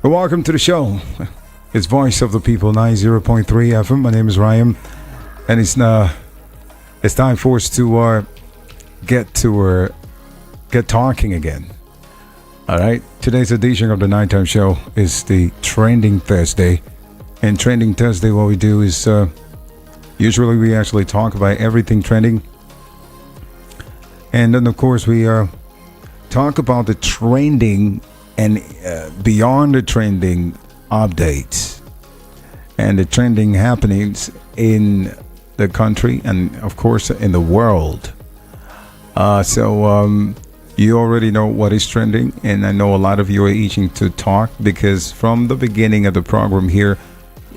Well, welcome to the show. It's Voice of the People, 90.3 FM. My name is Ryan, and it's time for us to get talking again. All right. Today's edition of the Nighttime Show is the Trending Thursday, and Trending Thursday, what we do is usually we actually talk about everything trending, and then of course we talk about the trending and beyond the trending updates and the trending happenings in the country and of course in the world. So you already know what is trending, and I know a lot of you are itching to talk because from the beginning of the program here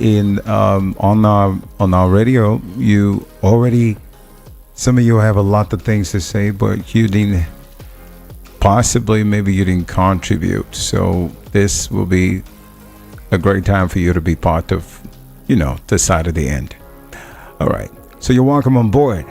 in on our radio, you already, some of you have a lot of things to say, but you didn't. Possibly, maybe you didn't contribute. So this will be a great time for you to be part of, the side of the end. All right. So you're welcome on board.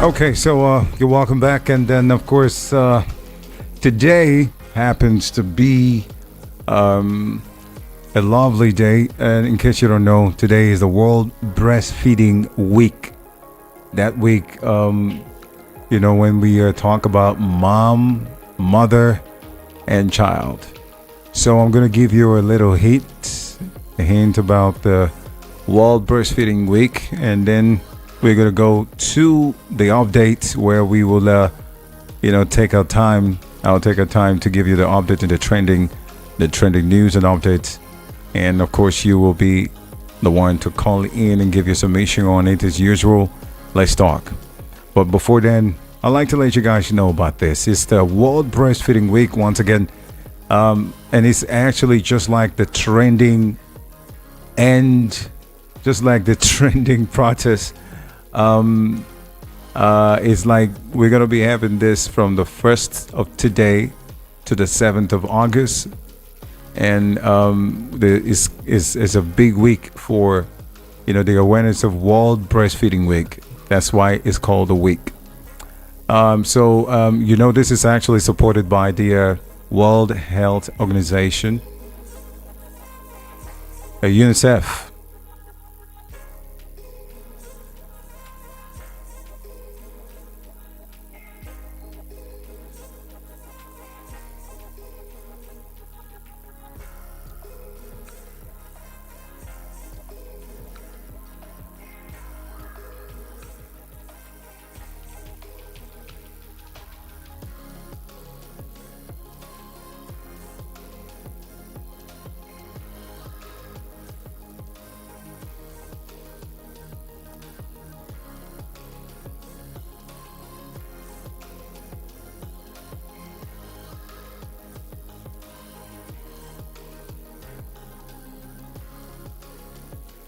Okay, so you're welcome back, and then of course today happens to be a lovely day, and in case you don't know, today is the World Breastfeeding Week. That week, when we talk about mom, mother, and child. So I'm going to give you a little hint about the World Breastfeeding Week, and then we're going to go to the updates where we will, take our time. I'll take our time to give you the update and the trending news and updates. And of course, you will be the one to call in and give your submission on it as usual. Let's talk. But before then, I'd like to let you guys know about this. It's the World Breastfeeding Week once again. And it's actually just like the trending and just like the trending protest. It's like we're going to be having this from the 1st of today to the 7th of August. And it's a big week for, the awareness of World Breastfeeding Week. That's why it's called a week. This is actually supported by the World Health Organization, UNICEF.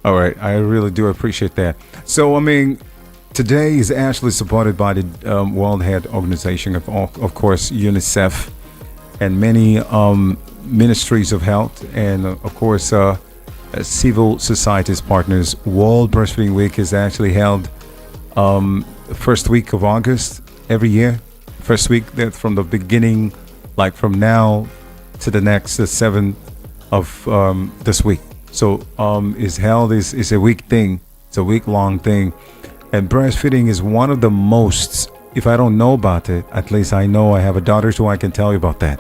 All right, I really do appreciate that. So, I mean, today is actually supported by the World Health Organization, of course, UNICEF, and many ministries of health, and of course, civil society's partners. World Breastfeeding Week is actually held first week of August every year. First week that from the beginning, like from now to the next 7th of this week. So is held is a week thing. It's a week long thing, and breastfeeding is one of the most. If I don't know about it, at least I know I have a daughter, so I can tell you about that.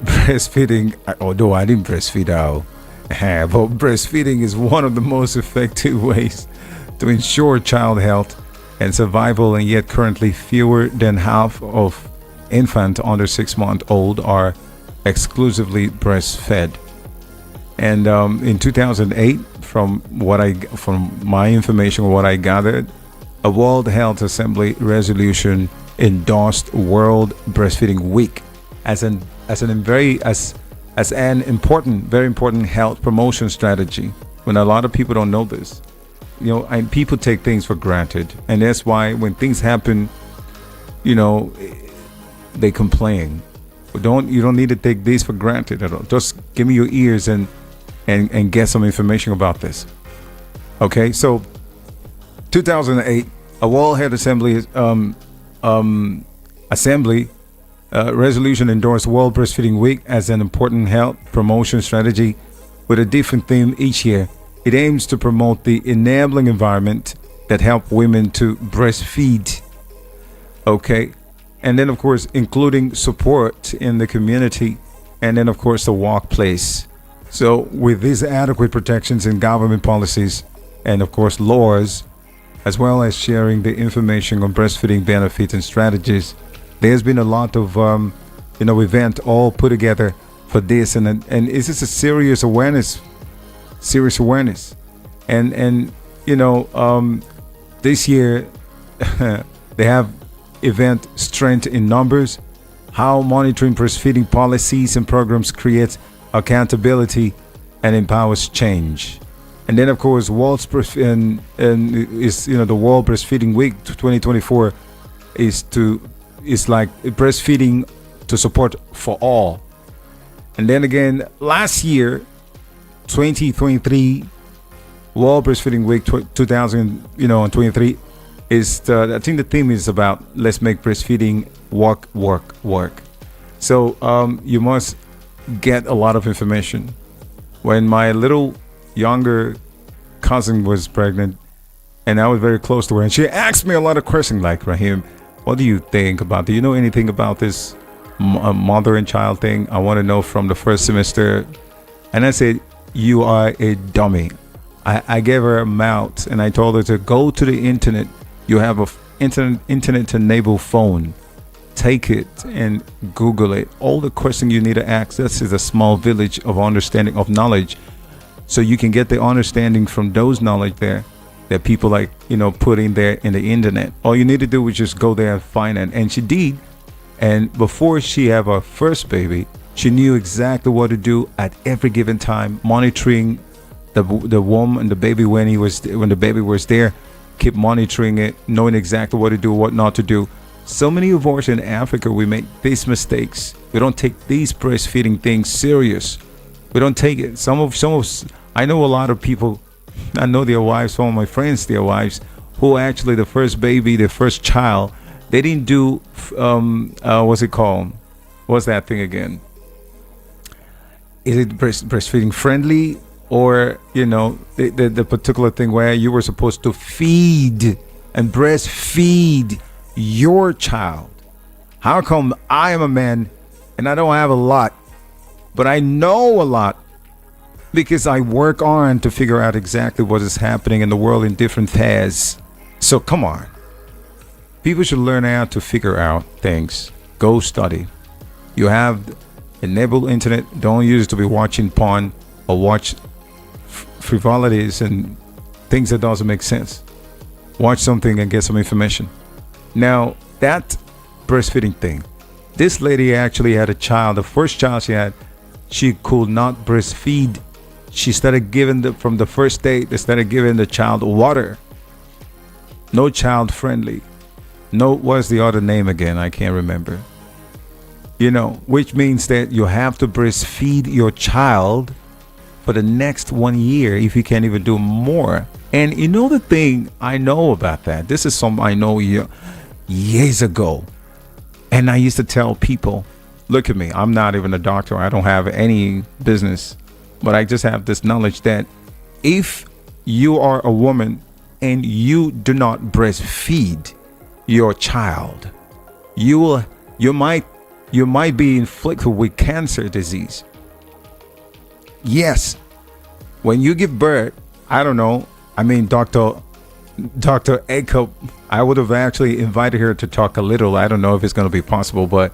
Breastfeeding, although I didn't breastfeed out, but breastfeeding is one of the most effective ways to ensure child health and survival, and yet currently fewer than half of infants under 6 months old are exclusively breastfed. And in 2008, from my information, what I gathered, a World Health Assembly resolution endorsed World Breastfeeding Week as an very important health promotion strategy. When a lot of people don't know this, and people take things for granted, and that's why when things happen, they complain. You don't need to take these for granted at all. Just give me your ears and get some information about this. Okay, so 2008, a World Health Assembly resolution endorsed World Breastfeeding Week as an important health promotion strategy with a different theme each year. It aims to promote the enabling environment that help women to breastfeed. Okay, and then of course including support in the community, and then of course the workplace. So with these adequate protections in government policies and of course laws, as well as sharing the information on breastfeeding benefits and strategies, there's been a lot of event all put together for this, and is this a serious awareness, and this year they have event Strength in Numbers, how monitoring breastfeeding policies and programs creates accountability and empowers change. And then of course the World Breastfeeding Week 2024 is like breastfeeding to support for all. And then again, last year 2023 World Breastfeeding Week 2023 is I think the theme is about let's make breastfeeding work. So you must get a lot of information. When my little younger cousin was pregnant, and I was very close to her, and she asked me a lot of questions like, Rahim, what do you think about, do you know anything about this mother and child thing? I want to know from the first semester. And I said, you are a dummy. I gave her a mouth, and I told her to go to the internet. You have a internet-enabled phone. Take it and Google it. All the questions you need to ask. This is a small village of understanding, of knowledge. So you can get the understanding from those knowledge there that people put in there in the internet. All you need to do is just go there and find it. And she did. And before she had her first baby, she knew exactly what to do at every given time, monitoring the womb and the baby when the baby was there. Keep monitoring it, knowing exactly what to do, what not to do. So many of us in Africa, we make these mistakes. We don't take these breastfeeding things serious. We don't take it. I know a lot of people. I know their wives. Some of my friends, their wives, who actually the first baby, the first child, they didn't do. What's it called? What's that thing again? Is it breastfeeding friendly, or the particular thing where you were supposed to feed and breastfeed your child? How come I am a man and I don't have a lot, but I know a lot because I work on to figure out exactly what is happening in the world in different phases. So come on, people should learn how to figure out things. Go study. You have enabled internet. Don't use it to be watching porn or watch frivolities and things that doesn't make sense. Watch something and get some information. Now, that breastfeeding thing, this lady actually had a child. The first child she had, she could not breastfeed she started giving from the first day, they started giving the child water. No child friendly. No, what's the other name again? I can't remember. Which means that you have to breastfeed your child for the next 1 year if you can't even do more. And the thing I know about that, this is something I know years ago. And I used to tell people, look at me, I'm not even a doctor. I don't have any business. But I just have this knowledge that if you are a woman and you do not breastfeed your child, you might be inflicted with cancer disease. Yes, when you give birth, I don't know. I mean, Dr. Echo, I would have actually invited her to talk a little. I don't know if it's going to be possible, but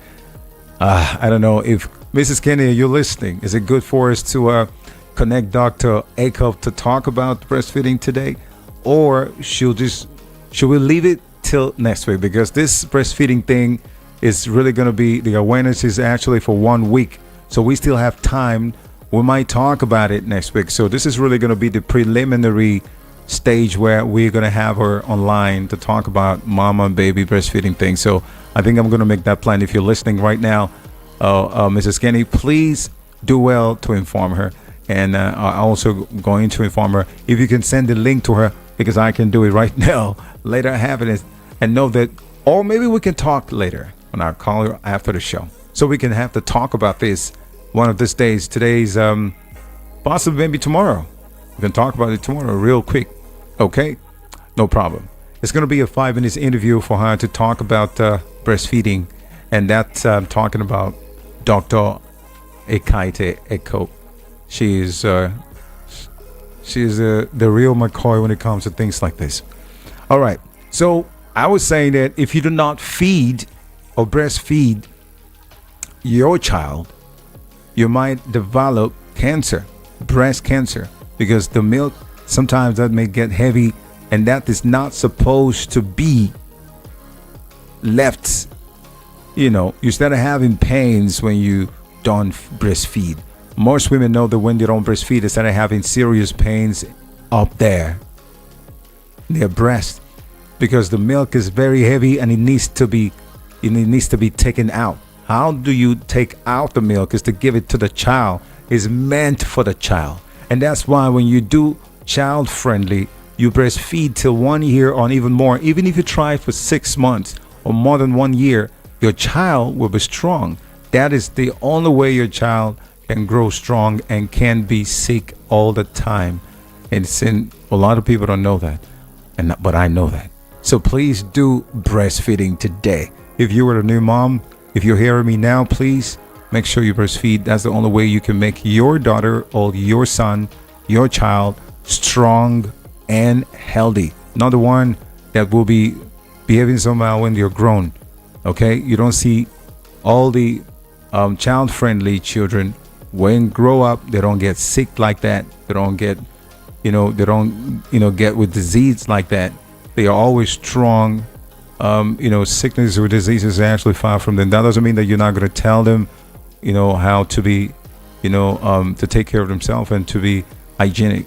I don't know if Mrs. Kennedy, you're listening. Is it good for us to connect Dr. Echo to talk about breastfeeding today, or should we leave it till next week? Because this breastfeeding thing is really going to be, the awareness is actually for 1 week, so we still have time. We might talk about it next week. So this is really going to be the preliminary stage where we're going to have her online to talk about mama and baby breastfeeding thing. So I think I'm going to make that plan. If you're listening right now, Mrs. Kenny, please do well to inform her. And I'm also going to inform her if you can send the link to her, because I can do it right now. Later I have it and know that, or maybe we can talk later when I call her after the show. So we can have to talk about this one of these days. Today's possibly maybe tomorrow. We can talk about it tomorrow real quick. Okay? No problem. It's going to be a 5-minute interview for her to talk about breastfeeding. And that's talking about Dr. Ekaite Eko. She's the real McCoy when it comes to things like this. All right. So I was saying that if you do not feed or breastfeed your child, you might develop cancer, breast cancer, because the milk sometimes that may get heavy, and that is not supposed to be left. You start having pains when you don't breastfeed. Most women know that when they don't breastfeed, they start having serious pains up there, their breast, because the milk is very heavy and it needs to be taken out. How do you take out the milk? Is to give it to the child. It's meant for the child. And that's why when you do child friendly, you breastfeed till 1 year or even more. Even if you try for 6 months or more than 1 year, your child will be strong. That is the only way your child can grow strong and can be sick all the time. And a lot of people don't know that, but I know that. So please do breastfeeding today. If you were a new mom, if you're hearing me now, please make sure you breastfeed. That's the only way you can make your daughter or your son, your child, strong and healthy. Not the one that will be behaving somehow when you're grown. Okay? You don't see all the child-friendly children, when grow up, they don't get sick like that. They don't get, get with disease like that. They are always strong. Sickness or diseases are actually far from them. That doesn't mean that you're not going to tell them, how to be, to take care of themselves and to be hygienic.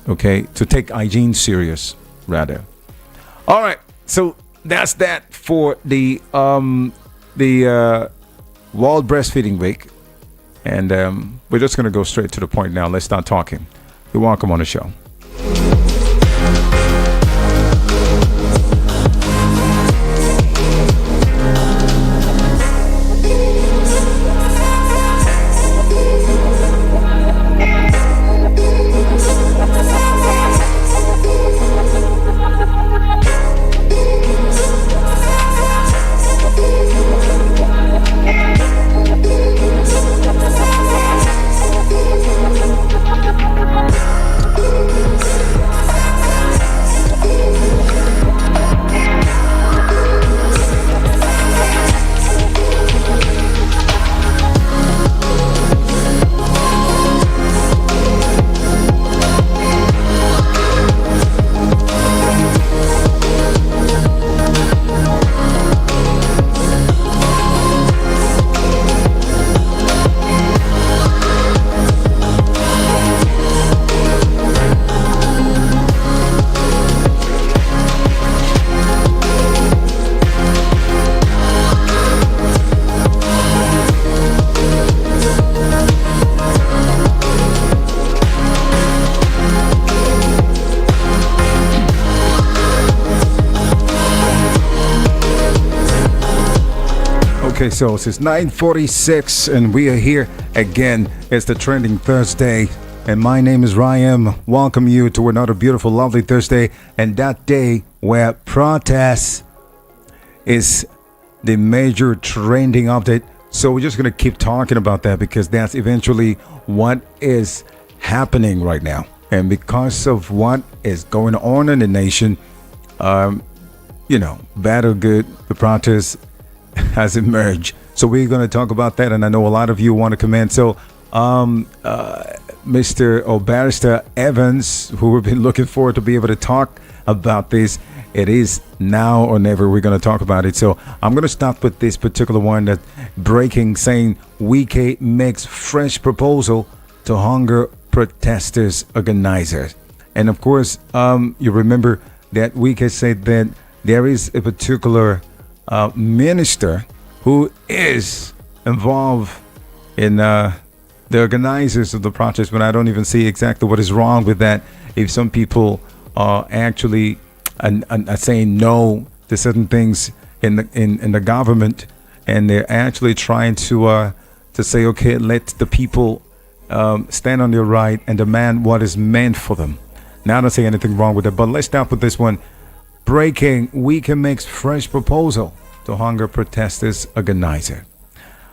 Okay, to take hygiene serious, rather. All right, so that's that for the World Breastfeeding Week, and we're just going to go straight to the point now. Let's start talking. You're welcome on the show. Okay, so it's 9:46 and we are here again. It's the Trending Thursday. And my name is Ryan. Welcome you to another beautiful, lovely Thursday. And that day where protest is the major trending update. So we're just going to keep talking about that because that's eventually what is happening right now. And because of what is going on in the nation, bad or good, the protest has emerged. So we're going to talk about that. And I know a lot of you want to comment. So, Mr. or Barrister Evans, who we've been looking forward to be able to talk about this. It is now or never we're going to talk about it. So I'm going to start with this particular one that breaking, saying Wike makes fresh proposal to hunger protesters organizers. And of course, you remember that Wike said that there is a particular minister who is involved in the organizers of the protest, but I don't even see exactly what is wrong with that. If some people are actually are saying no to certain things in the government, and they're actually trying to say, okay, let the people stand on their right and demand what is meant for them. Now, I don't see anything wrong with it, but let's start with this one. Breaking, Wike makes fresh proposal to hunger protesters organizer.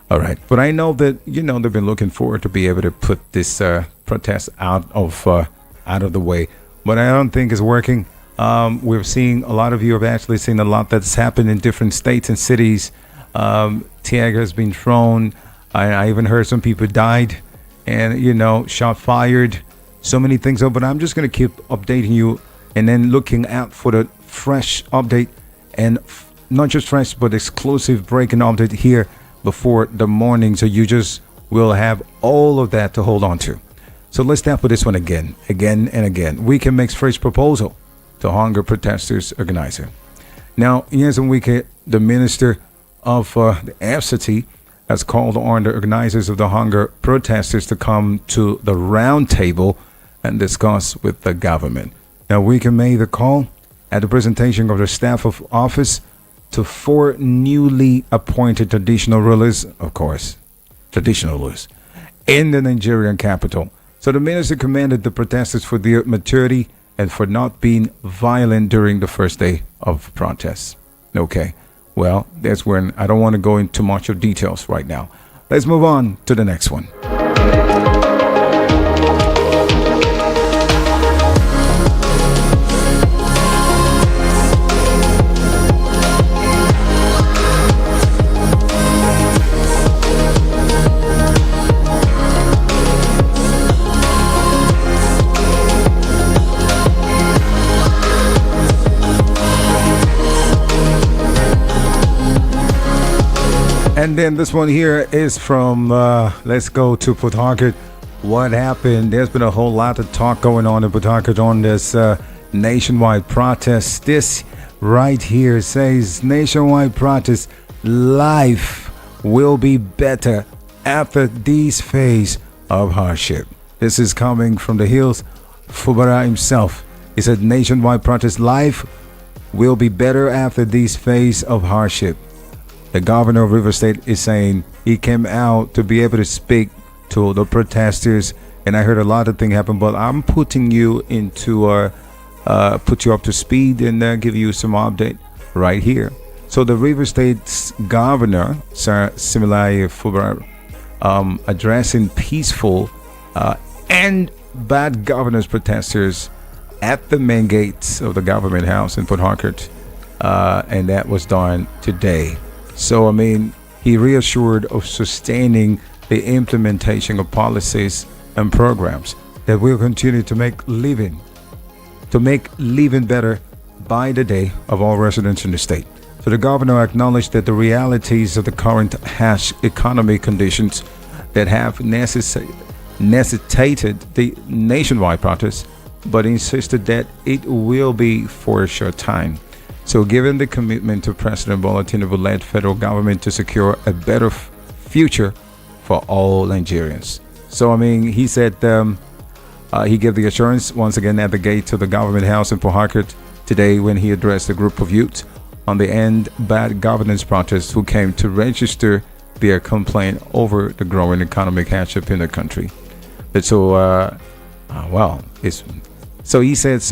All right, but I know that they've been looking forward to be able to put this protest out of the way, but I don't think it's working. We're seeing a lot of you have actually seen a lot that's happened in different states and cities. Tear gas has been thrown. I even heard some people died, and shot fired. So many things. But I'm just gonna keep updating you, and then looking out for the fresh update, and not just fresh but exclusive breaking update here before the morning, so you just will have all of that to hold on to. So let's start with this one again and again. Wike makes fresh proposal to hunger protesters organizer. Now, here's Wike, the minister of the FCT, has called on the organizers of the hunger protesters to come to the round table and discuss with the government. Now, Wike made the call at the presentation of the staff of office to 4 newly appointed traditional rulers, in the Nigerian capital. So the minister commended the protesters for their maturity and for not being violent during the first day of protests. Okay, well, that's when I don't want to go into much of details right now. Let's move on to the next one. And then this one here is from, let's go to Port Harcourt. What happened? There's been a whole lot of talk going on in Port Harcourt on this nationwide protest. This right here says nationwide protest, life will be better after this phase of hardship. This is coming from the hills. Fubara himself. He said nationwide protest, life will be better after this phase of hardship. The governor of River State is saying he came out to be able to speak to the protesters, and I heard a lot of things happen. But I'm putting you put you up to speed and give you some update right here. So the River State's governor, Sir Similai Fubara, addressing peaceful and bad governors protesters at the main gates of the government house in Port Harcourt, and that was done today. So, he reassured of sustaining the implementation of policies and programs that will continue to make living better by the day of all residents in the state. So the governor acknowledged that the realities of the current harsh economic conditions that have necessitated the nationwide protest, but insisted that it will be for a short time. So given the commitment to President Bola Tinubu-led federal government to secure a better future for all Nigerians. So, he said he gave the assurance once again at the gate of the government house in Port Harcourt today when he addressed a group of youth on the End Bad Governance protest who came to register their complaint over the growing economic hardship in the country. And so, he said,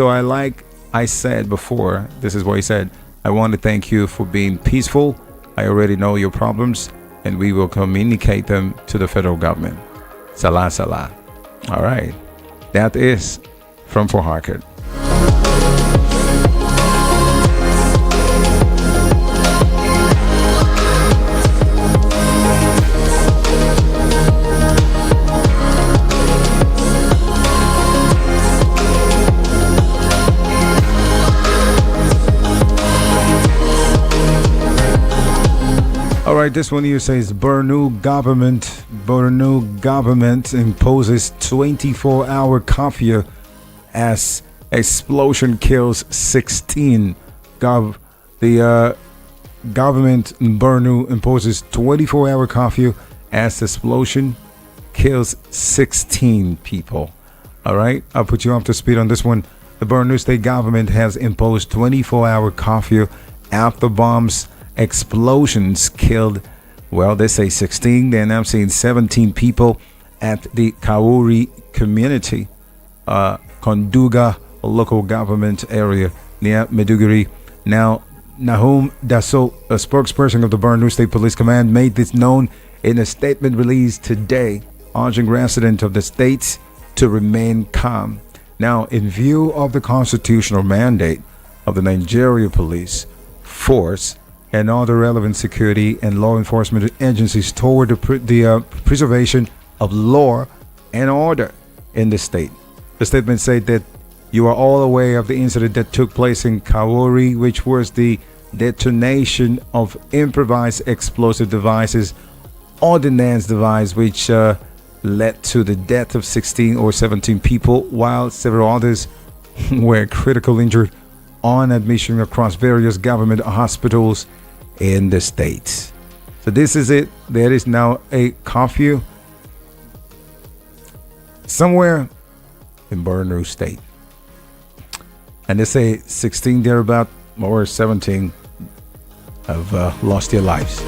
I said before, this is what he said, I want to thank you for being peaceful. I already know your problems, and we will communicate them to the federal government. Salah, salah. All right. That is from Port Harcourt. All right, this one here says Borno government imposes 24-hour curfew as explosion kills 16. The government in Borno imposes 24-hour curfew as explosion kills 16 people. All right, I'll put you up to speed on this one. The Borno State government has imposed 24-hour curfew after bombs explosions killed, well, they say 16, they're now saying 17 people at the Kauri community, Konduga local government area near Meduguri. Now, Nahum Dasso, a spokesperson of the Borno State Police Command, made this known in a statement released today, urging residents of the state to remain calm. Now, in view of the constitutional mandate of the Nigeria Police Force and other relevant security and law enforcement agencies toward the preservation of law and order in the state. The statement said that you are all aware of the incident that took place in Kauri, which was the detonation of improvised explosive devices, ordnance device, which led to the death of 16 or 17 people, while several others were critically injured on admission across various government hospitals in the states. So this is it. There is now a curfew somewhere in Borno State, and they say 16 thereabout or 17 have lost their lives.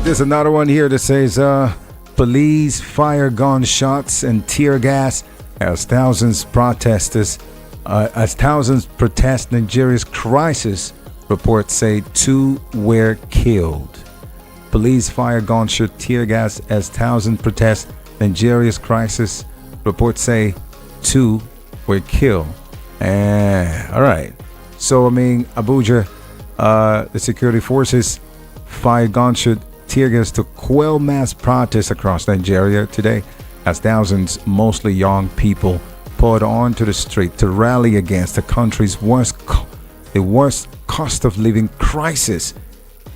There's another one here that says police fire gunshots and tear gas as thousands protest Nigeria's crisis. Reports say 2 were killed. Police fire gunshot tear gas as thousands protest Nigeria's crisis. Reports say 2 were killed. All right. So Abuja, the security forces fired gunshot tear gas to quell mass protests across Nigeria today as thousands, mostly young people, poured onto the street to rally against the country's worst cost of living crisis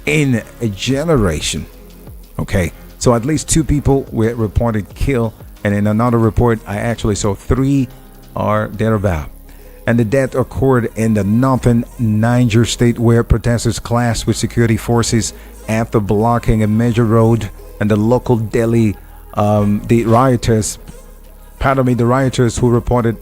in a generation. Okay, so at least 2 people were reported killed, and in another report, I actually saw 3 are thereabout. And the death occurred in the northern Niger state, where protesters clashed with security forces after blocking a major road, and the local Delhi, the rioters who reported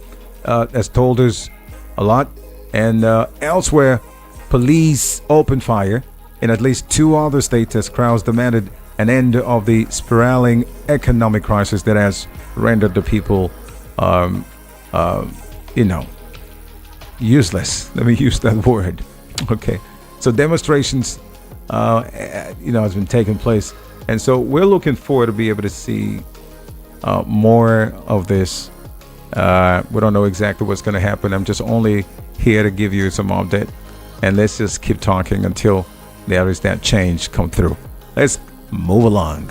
as told us a lot. And elsewhere, police opened fire in at least 2 other states as crowds demanded an end of the spiraling economic crisis that has rendered the people, useless. Let me use that word. Okay, so demonstrations has been taking place, and so we're looking forward to be able to see more of this. We don't know exactly what's going to happen. I'm just only here to give you some update, and let's just keep talking until there is that change come through. Let's move along.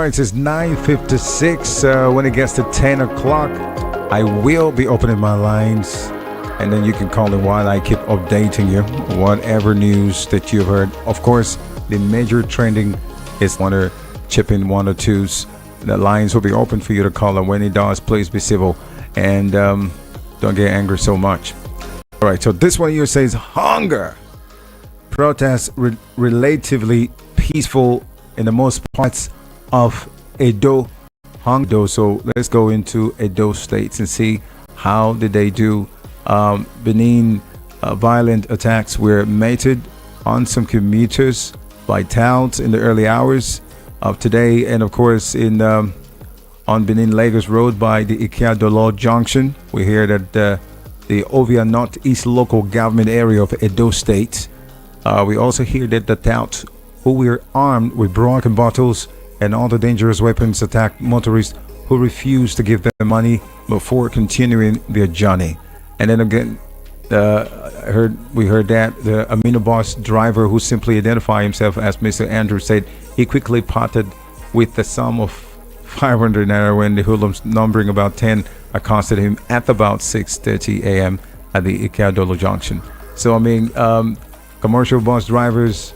right, it's 9:56. When it gets to 10 o'clock, I will be opening my lines, and then you can call in while I keep updating you. Whatever news that you've heard. Of course, the major trending is want to chip in one or twos. The lines will be open for you to call, and when it does, please be civil and don't get angry so much. All right, so this one here says hunger. Protests relatively peaceful in the most parts of Edo. So let's go into Edo State and see how did they do. Benin violent attacks were mated on some commuters by touts in the early hours of today, and of course in on Benin Lagos Road by the Ikiadolo Junction. We hear that the Ovia Northeast local government area of Edo State. We also hear that the touts who were armed with broken bottles and other dangerous weapons attacked motorists who refused to give them money before continuing their journey. And then again, we heard that the Amino Bus driver, who simply identified himself as Mr. Andrew, said he quickly parted with the sum of 500 naira when the hoodlums, numbering about 10, accosted him at about 6:30 a.m. at the Ikiadolo Junction. So I mean, commercial bus drivers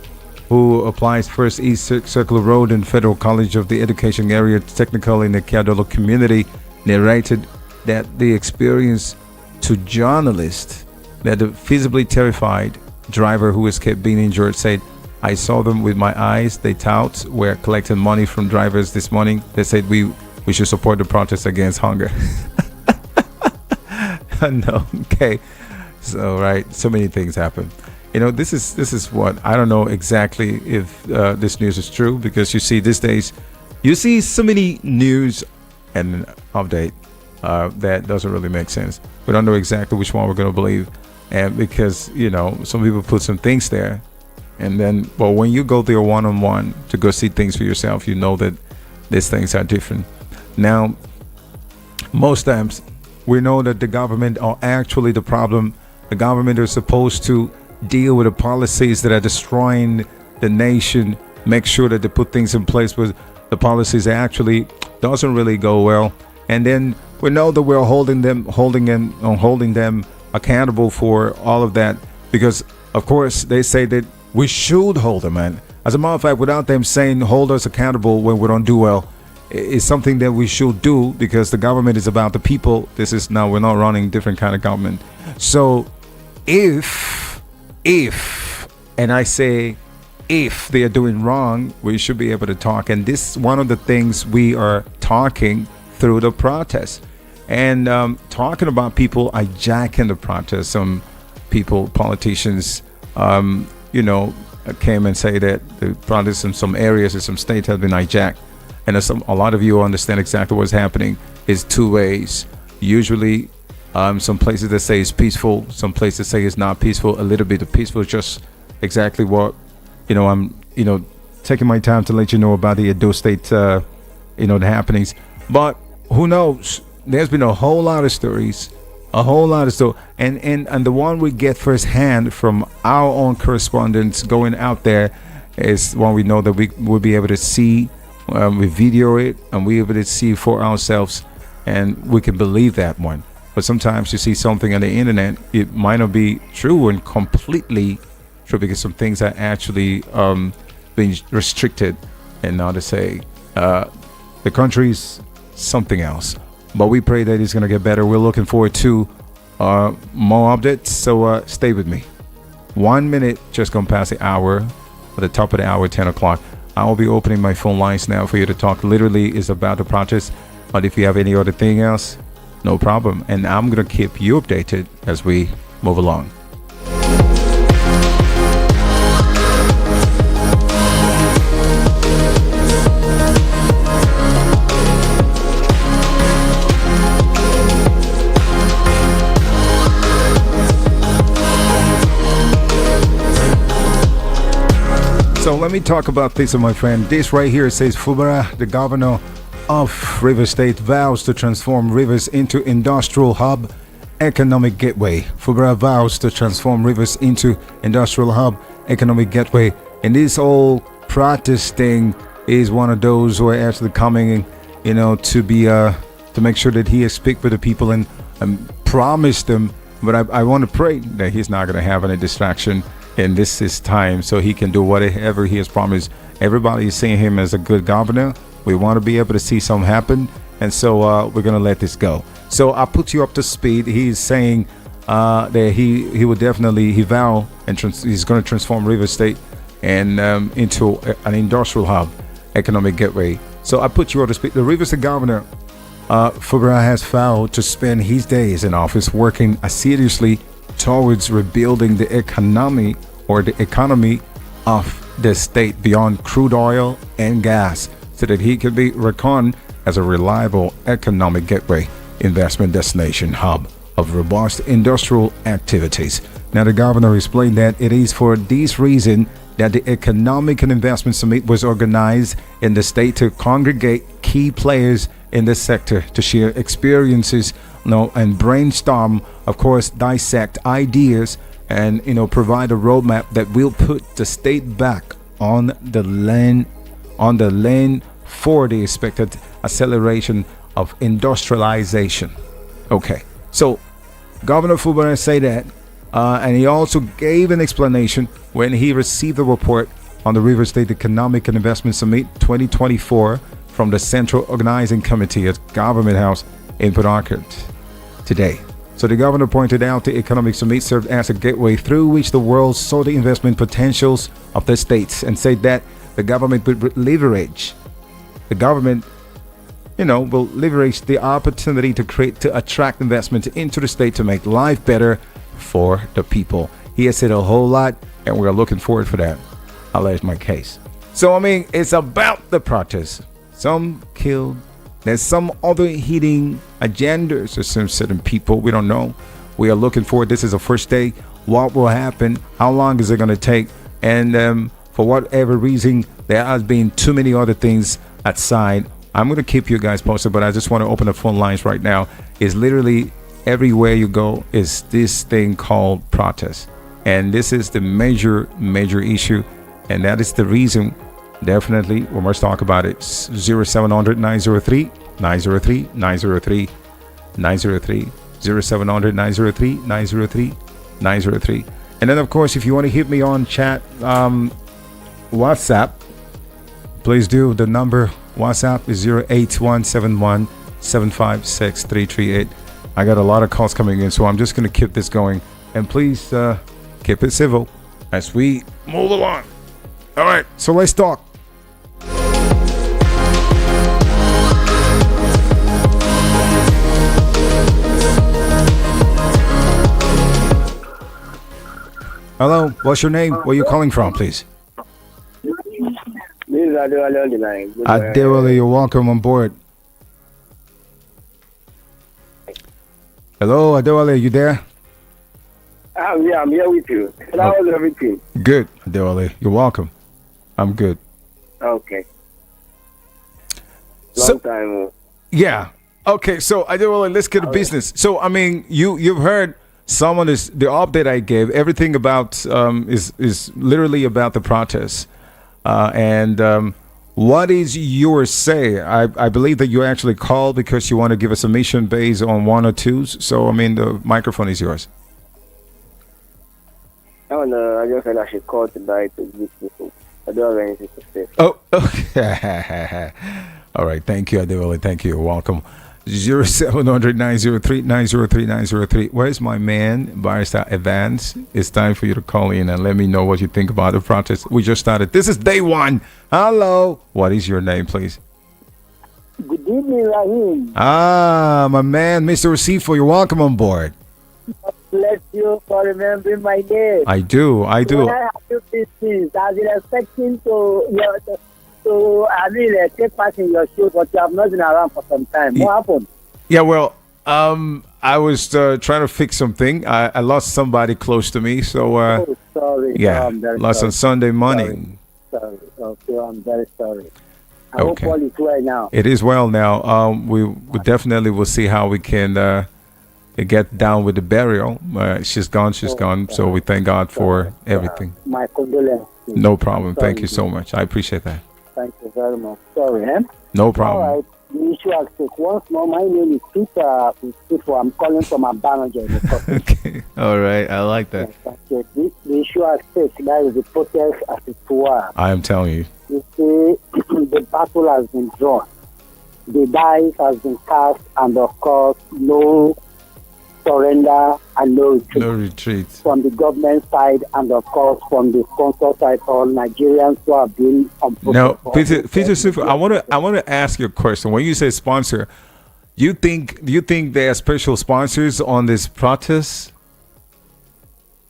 who applies First East Circular Road and Federal College of the Education area, technically in the Kiadolo community, narrated that the experience to journalists that the visibly terrified driver who escaped being injured said, "I saw them with my eyes. They tout were collecting money from drivers this morning. They said we should support the protest against hunger." No, okay. So right, so many things happen. You know, this is what I don't know exactly if this news is true, because you see these days, you see so many news and update that doesn't really make sense. We don't know exactly which one we're going to believe, and because you know some people put some things there, and then well, when you go there one-on-one to go see things for yourself, you know that these things are different. Now, most times we know that the government are actually the problem. The government are supposed to deal with the policies that are destroying the nation, make sure that they put things in place where the policies actually doesn't really go well, and then we know that we're holding them accountable for all of that, because of course they say that we should hold them, and as a matter of fact, without them saying hold us accountable when we don't do well, it's something that we should do, because the government is about the people. This is now, we're not running different kind of government. So if, and I say if they are doing wrong, we should be able to talk. And this is one of the things we are talking through the protest, and talking about people hijacking the protest. Some people, politicians, you know, came and say that the protests in some areas in some states have been hijacked. And a lot of you understand exactly what's happening. Is two ways. Usually some places that say it's peaceful, some places say it's not peaceful. A little bit of peaceful is just exactly what, you know, I'm, you know, taking my time to let you know about the Edo State, you know, the happenings. But who knows? There's been a whole lot of stories, and the one we get firsthand from our own correspondents going out there is one we know that we will be able to see. We video it and we're able to see for ourselves, and we can believe that one. But sometimes you see something on the internet, it might not be true and completely true, because some things are actually being restricted, and not to say the country's something else. But we pray that it's going to get better. We're looking forward to more updates, so stay with me. 1 minute just gone past the hour, at the top of the hour, 10 o'clock. I will be opening my phone lines now for you to talk. Literally is about the protest, but if you have any other thing else, no problem, and I'm gonna keep you updated as we move along. So let me talk about this, my friend. This right here says Fubara, the governor of Rivers State, vows to transform Rivers into industrial hub, economic gateway. Fubara vows to transform Rivers into industrial hub, economic gateway. And this whole protesting is one of those who are actually coming, to be to make sure that he speak with the people and promise them. But I want to pray that he's not going to have any distraction in this his time, so he can do whatever he has promised. Everybody is seeing him as a good governor. We want to be able to see something happen, and so we're going to let this go. So I'll put you up to speed. He's saying that he will definitely, he vow, and he's going to transform River State and into an industrial hub, economic gateway. So I put you up to speed. The River State governor, Fubara, has vowed to spend his days in office working assiduously towards rebuilding the economy of the state beyond crude oil and gas, so that he can be reckoned as a reliable economic gateway, investment destination hub of robust industrial activities. Now, the governor explained that it is for this reason that the Economic and Investment Summit was organized in the state to congregate key players in the sector to share experiences, and brainstorm, of course, dissect ideas, and provide a roadmap that will put the state back on the lane for the expected acceleration of industrialization. Okay, so Governor Fubara said that, and he also gave an explanation when he received the report on the River State Economic and Investment Summit 2024 from the Central Organizing Committee at Government House in Port Harcourt today. So the governor pointed out the Economic Summit served as a gateway through which the world saw the investment potentials of the states, and said that the government would leverage will leverage the opportunity to attract investment into the state to make life better for the people. He has said a whole lot, and we're looking forward for that. I'll let my case. So, it's about the protest. Some killed. There's some other hidden agendas or some certain people. We don't know. We are looking forward. This is the first day. What will happen? How long is it going to take? And for whatever reason, there has been too many other things outside. I'm going to keep you guys posted, but I just want to open the phone lines right now. Is literally everywhere you go is this thing called protest. And this is the major issue. And that is the reason, definitely, we must talk about it. 0700 903 903 903 903 0700 903 903 903. And then, of course, if you want to hit me on chat, WhatsApp, please do. The number WhatsApp is 08171 756 338. I got a lot of calls coming in, so I'm just going to keep this going. And please keep it civil as we move along. All right, so let's talk. Hello, what's your name? Where are you calling from, please? This is Adewale on the line. Adewale, you're welcome on board. Hello, Adewale, you there? I'm here with you. How was everything? Good, Adewale, you're welcome. I'm good. Okay. So, Long time. yeah. Okay, so Adewale, let's get to business. So, you've heard some of this, the update I gave. Everything about is literally about the protests. And what is your say? I believe that you actually called because you want to give a submission based on one or twos. So, the microphone is yours. Oh, no, I just said I should call today to these people. I don't have anything to say. Oh, okay. All right. Thank you, Adewale. Thank you. You're welcome. 0700 903 903 903. Where's my man, Barrister Evans? It's time for you to call in and let me know what you think about the protest. We just started. This is day one. Hello. What is your name, please? Good evening, Rahim. My man, Mr. Recifo. You're welcome on board. Bless you for remembering my name. I do. When I have to these things, I've been expecting take part in your show, but you have not been around for some time. What happened? Yeah, well, I was trying to fix something. I lost somebody close to me, so sorry. yeah, lost sorry. on Sunday morning. Sorry. Okay, I'm very sorry. I hope all is well now. It is well now. We definitely will see how we can get down with the burial. She's gone. So we thank God for everything. My condolences. No problem. Thank you so much. I appreciate that. Thank you. you very much. Sorry, eh? No problem. All right. The issue has take once more. My name is Peter. I'm calling from Abuja. Okay. All right. I like that. Yes, okay. The issue has take, that is the protest as it were. I am telling you. You see, the battle has been drawn. The dice has been cast, and of course, no surrender and no retreat. No retreat. From the government side, and of course, from the sponsor side, all Nigerians who have been on Now, Peter Sufu, I want to ask you a question. When you say sponsor, do you think there are special sponsors on this protest?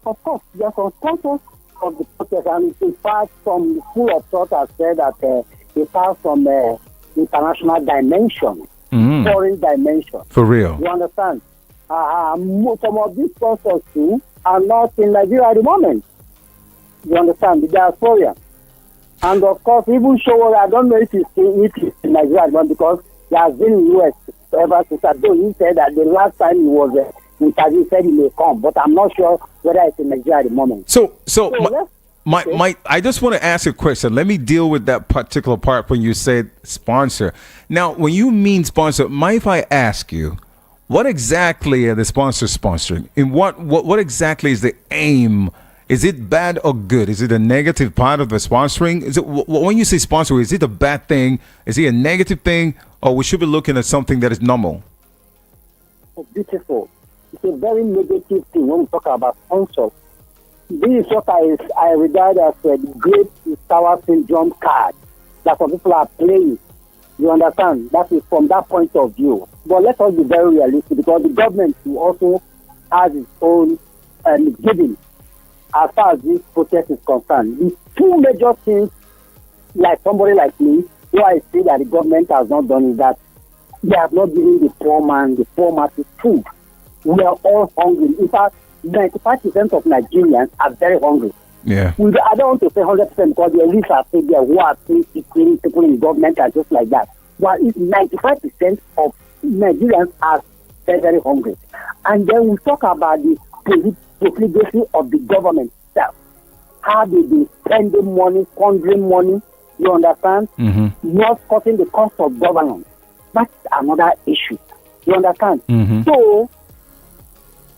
Of course, there are some sponsors of the protest, and in fact, some school of thought have said that they pass from international dimension, foreign dimension. For real? You understand? Some of these sponsors too are not in Nigeria at the moment. You understand? The diaspora. And of course, even show, I don't know if it's in Nigeria at the moment, because he has been in the US ever since. Though he said that the last time he was interviewed, he said he may come, but I'm not sure whether it's in Nigeria at the moment. So I just want to ask a question. Let me deal with that particular part when you said sponsor. Now, when you mean sponsor, mind if I ask you, what exactly are the sponsors sponsoring? In what exactly is the aim? Is it bad or good? Is it a negative part of the sponsoring? Is it when you say sponsor, is it a bad thing? Is it a negative thing, or we should be looking at something that is normal? Oh, beautiful. It's a very negative thing when we talk about sponsors. This is what I regard as the great Tower syndrome card that some people are playing. You understand? That is from that point of view. But let us be very realistic, because the government also has its own giving as far as this protest is concerned. The two major things, like somebody like me, who I see that the government has not done, is that they have not given the poor masses food. We are all hungry. In fact, 95% of Nigerians are very hungry. Yeah. I don't want to say 100% because the elites are still there who are still equating people in government and just like that. But it's 95% of Nigerians are very, very hungry. And then we talk about the profligacy of the government itself. How they be spending money, squandering money, you understand? Not cutting the cost of governance. That's another issue. You understand? So,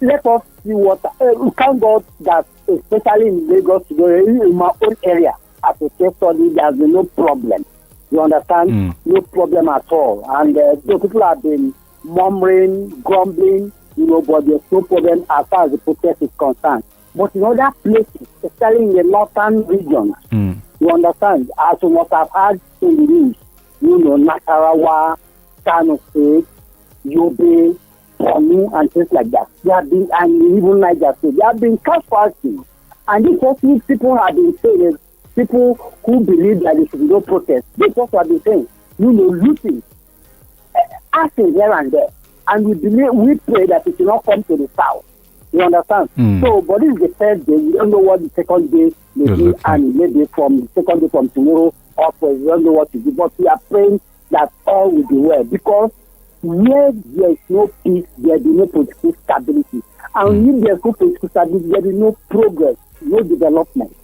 let us see what we thank God that especially in Lagos, in my own area, as a case study, there's been no problem. You understand? No problem at all. And so people have been murmuring, grumbling, but there's no problem as far as the protest is concerned. But in other places, especially in the northern regions, you understand, as we must have had in the news, Nasarawa, Kano State, Yobe, Borno, and things like that. They have been, and even Niger State, they have been cash fasting. And this is what people have been saying, people who believe that there should be no protest, they just have been saying, looting, acting here and there. And we pray that it will not come to the south. You understand? So, but this is the third day. We don't know what the second day may be, and maybe from the second day from tomorrow, or we don't know what to do. But we are praying that all will be well, because where there is no peace, there will be no political stability. And if there is no political stability, there will be no progress, no development.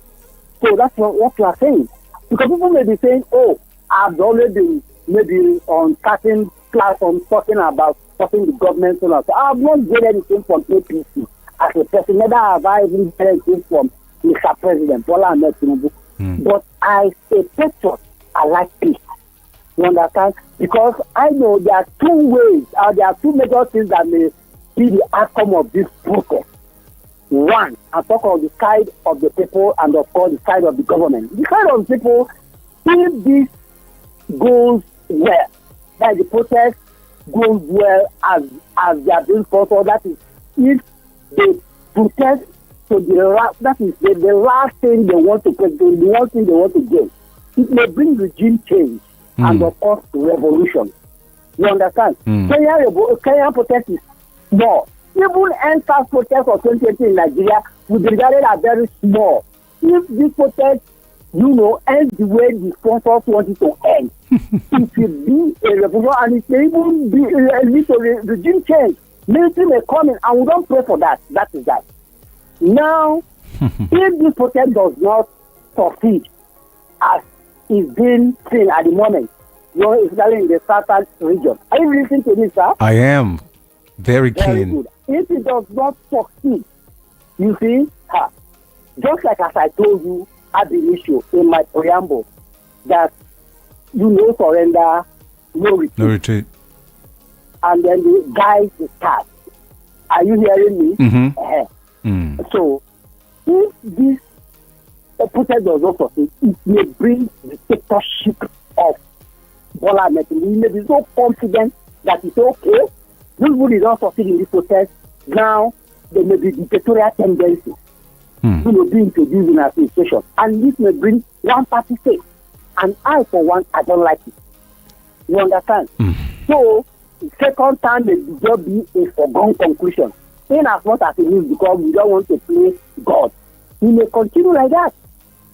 So that's what we are saying. Because people may be saying, I've already been maybe on certain platforms talking about supporting the government. So I have not get anything from APC as a person. Neither have I even get anything from Mr. President Bola Ahmed Tinubu. But as a patriot, I like peace. You understand? Because I know there are two ways, there are two major things that may be the outcome of this protest. One, I talk on the side of the people and of course the side of the government. The side of the people, if this goes well, that the protest goes well as they are being sponsored, that is, if they protest to that is the last thing they want to get, the one thing they want to get, it may bring regime change and of course revolution. You understand? Kenyan protest is small. Even NSAS protest of 2020 in Nigeria will be regarded as very small. If this protest, ends the way the sponsors want it to end, it will be a revolution, and it may even be a little regime change. Military may come in, and we don't pray for that. That is that. Now, if this protest does not succeed as is being seen at the moment, especially in the southern region. Are you listening to this, sir? I am very Very keen. good. If it does not succeed, you see, just like as I told you at the issue in my preamble, that you know surrender, no retreat. No retreat. And then the guy is start. Are you hearing me? Mm-hmm. So, if this protest does not succeed, it may bring the dictatorship of Bola Ahmed. He may be so confident that it's okay. This would not succeed in this protest. Now, there may be dictatorial tendencies being introduced in administration. And this may bring one party state. And I, for one, I don't like it. You understand? So, second time may just be a foregone conclusion. In as much as it is because we don't want to play God. He may continue like that.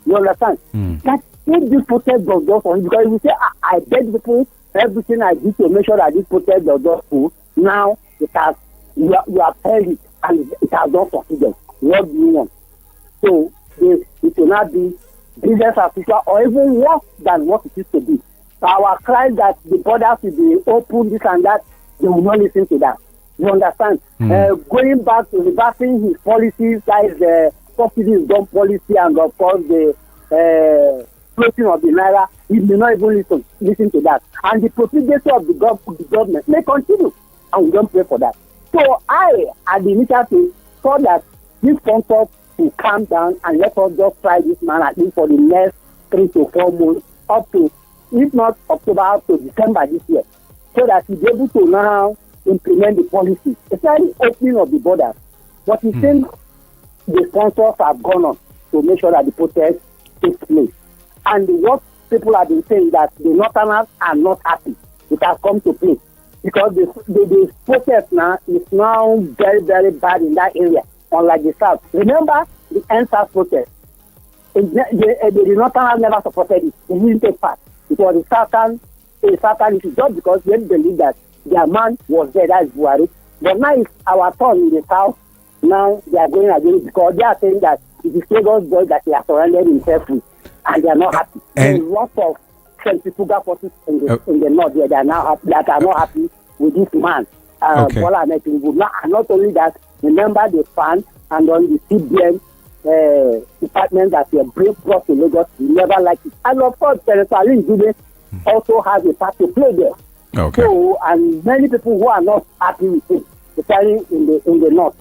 You understand? That if this protest does not succeed, because if you say, I beg people, everything I did to make sure that this protest does not succeed, now it has, you have held it and it has not succeeded. What do you want? So it will not be business as usual or even worse than what it used to be. Our cry that the borders will be open, this and that, they will not listen to that. You understand? Going back to reversing his policies, that is the subsidies done policy and of course the floating of the naira, he may not even listen to that. And the profligacy of the government may continue, and we don't pray for that. So I, at the initiative, thought that this concept will calm down and let us just try this man at least for the next 3 to 4 months, up to, if not October, up to December this year, so that he'll be able to now implement the policy, especially opening of the borders. But he thinks the sponsors have gone on to make sure that the protest takes place. And what people have been saying that the Northerners are not happy. It has come to play. Because the protest now is now very, very bad in that area, unlike the South. Remember the NSAS protest. The Northerners never supported it. They didn't take part. It was a Southern issue just because they believe that their man was there, that is Buhari. But now it's our turn in the South. Now they are going against because they are saying that it is Lagos boys that they are surrounded himself with, and they are not happy. There are lots of centrifugal forces in the north there that are now happy, that are not happy with this man. Bola Ahmed Tinubu. And not only that, remember the fund and on the CBN department that were brought to Lagos, we never liked it. And of course, Senator Alin Jube also has a part to play there. Okay. So, and many people who are not happy with it, especially in the north.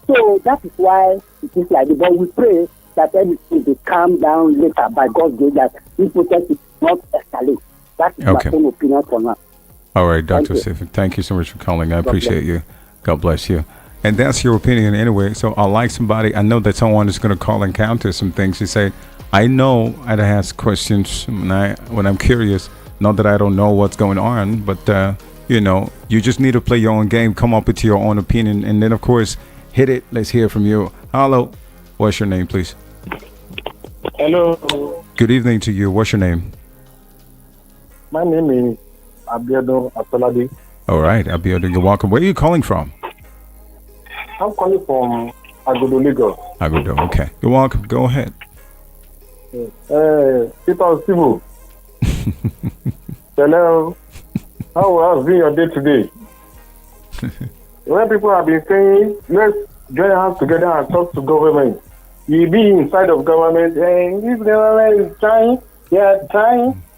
So that is why it is like this. But we pray that everything will calm down later by God's grace, that this protest is not escalate. That is my own opinion for now. All right, Dr. Stephen, thank you so much for calling. I appreciate you. God bless you. And that's your opinion anyway. So I like somebody. I know that someone is going to call and counter some things. He say, I know I'd ask questions when I'm curious. Not that I don't know what's going on, but you just need to play your own game, come up with your own opinion, and then of course hit it. Let's hear from you. Hello. What's your name, please? Hello. Good evening to you. What's your name? My name is Abiodun Asolade. All right, Abiodun, you're welcome. Where are you calling from? I'm calling from Agodo, Lagos. Agodo, okay. You're welcome. Go ahead. Peter Sibu. Hello. How has been your day today? When people have been saying, let's join hands together and talk to government. You be inside of government, and this government is trying,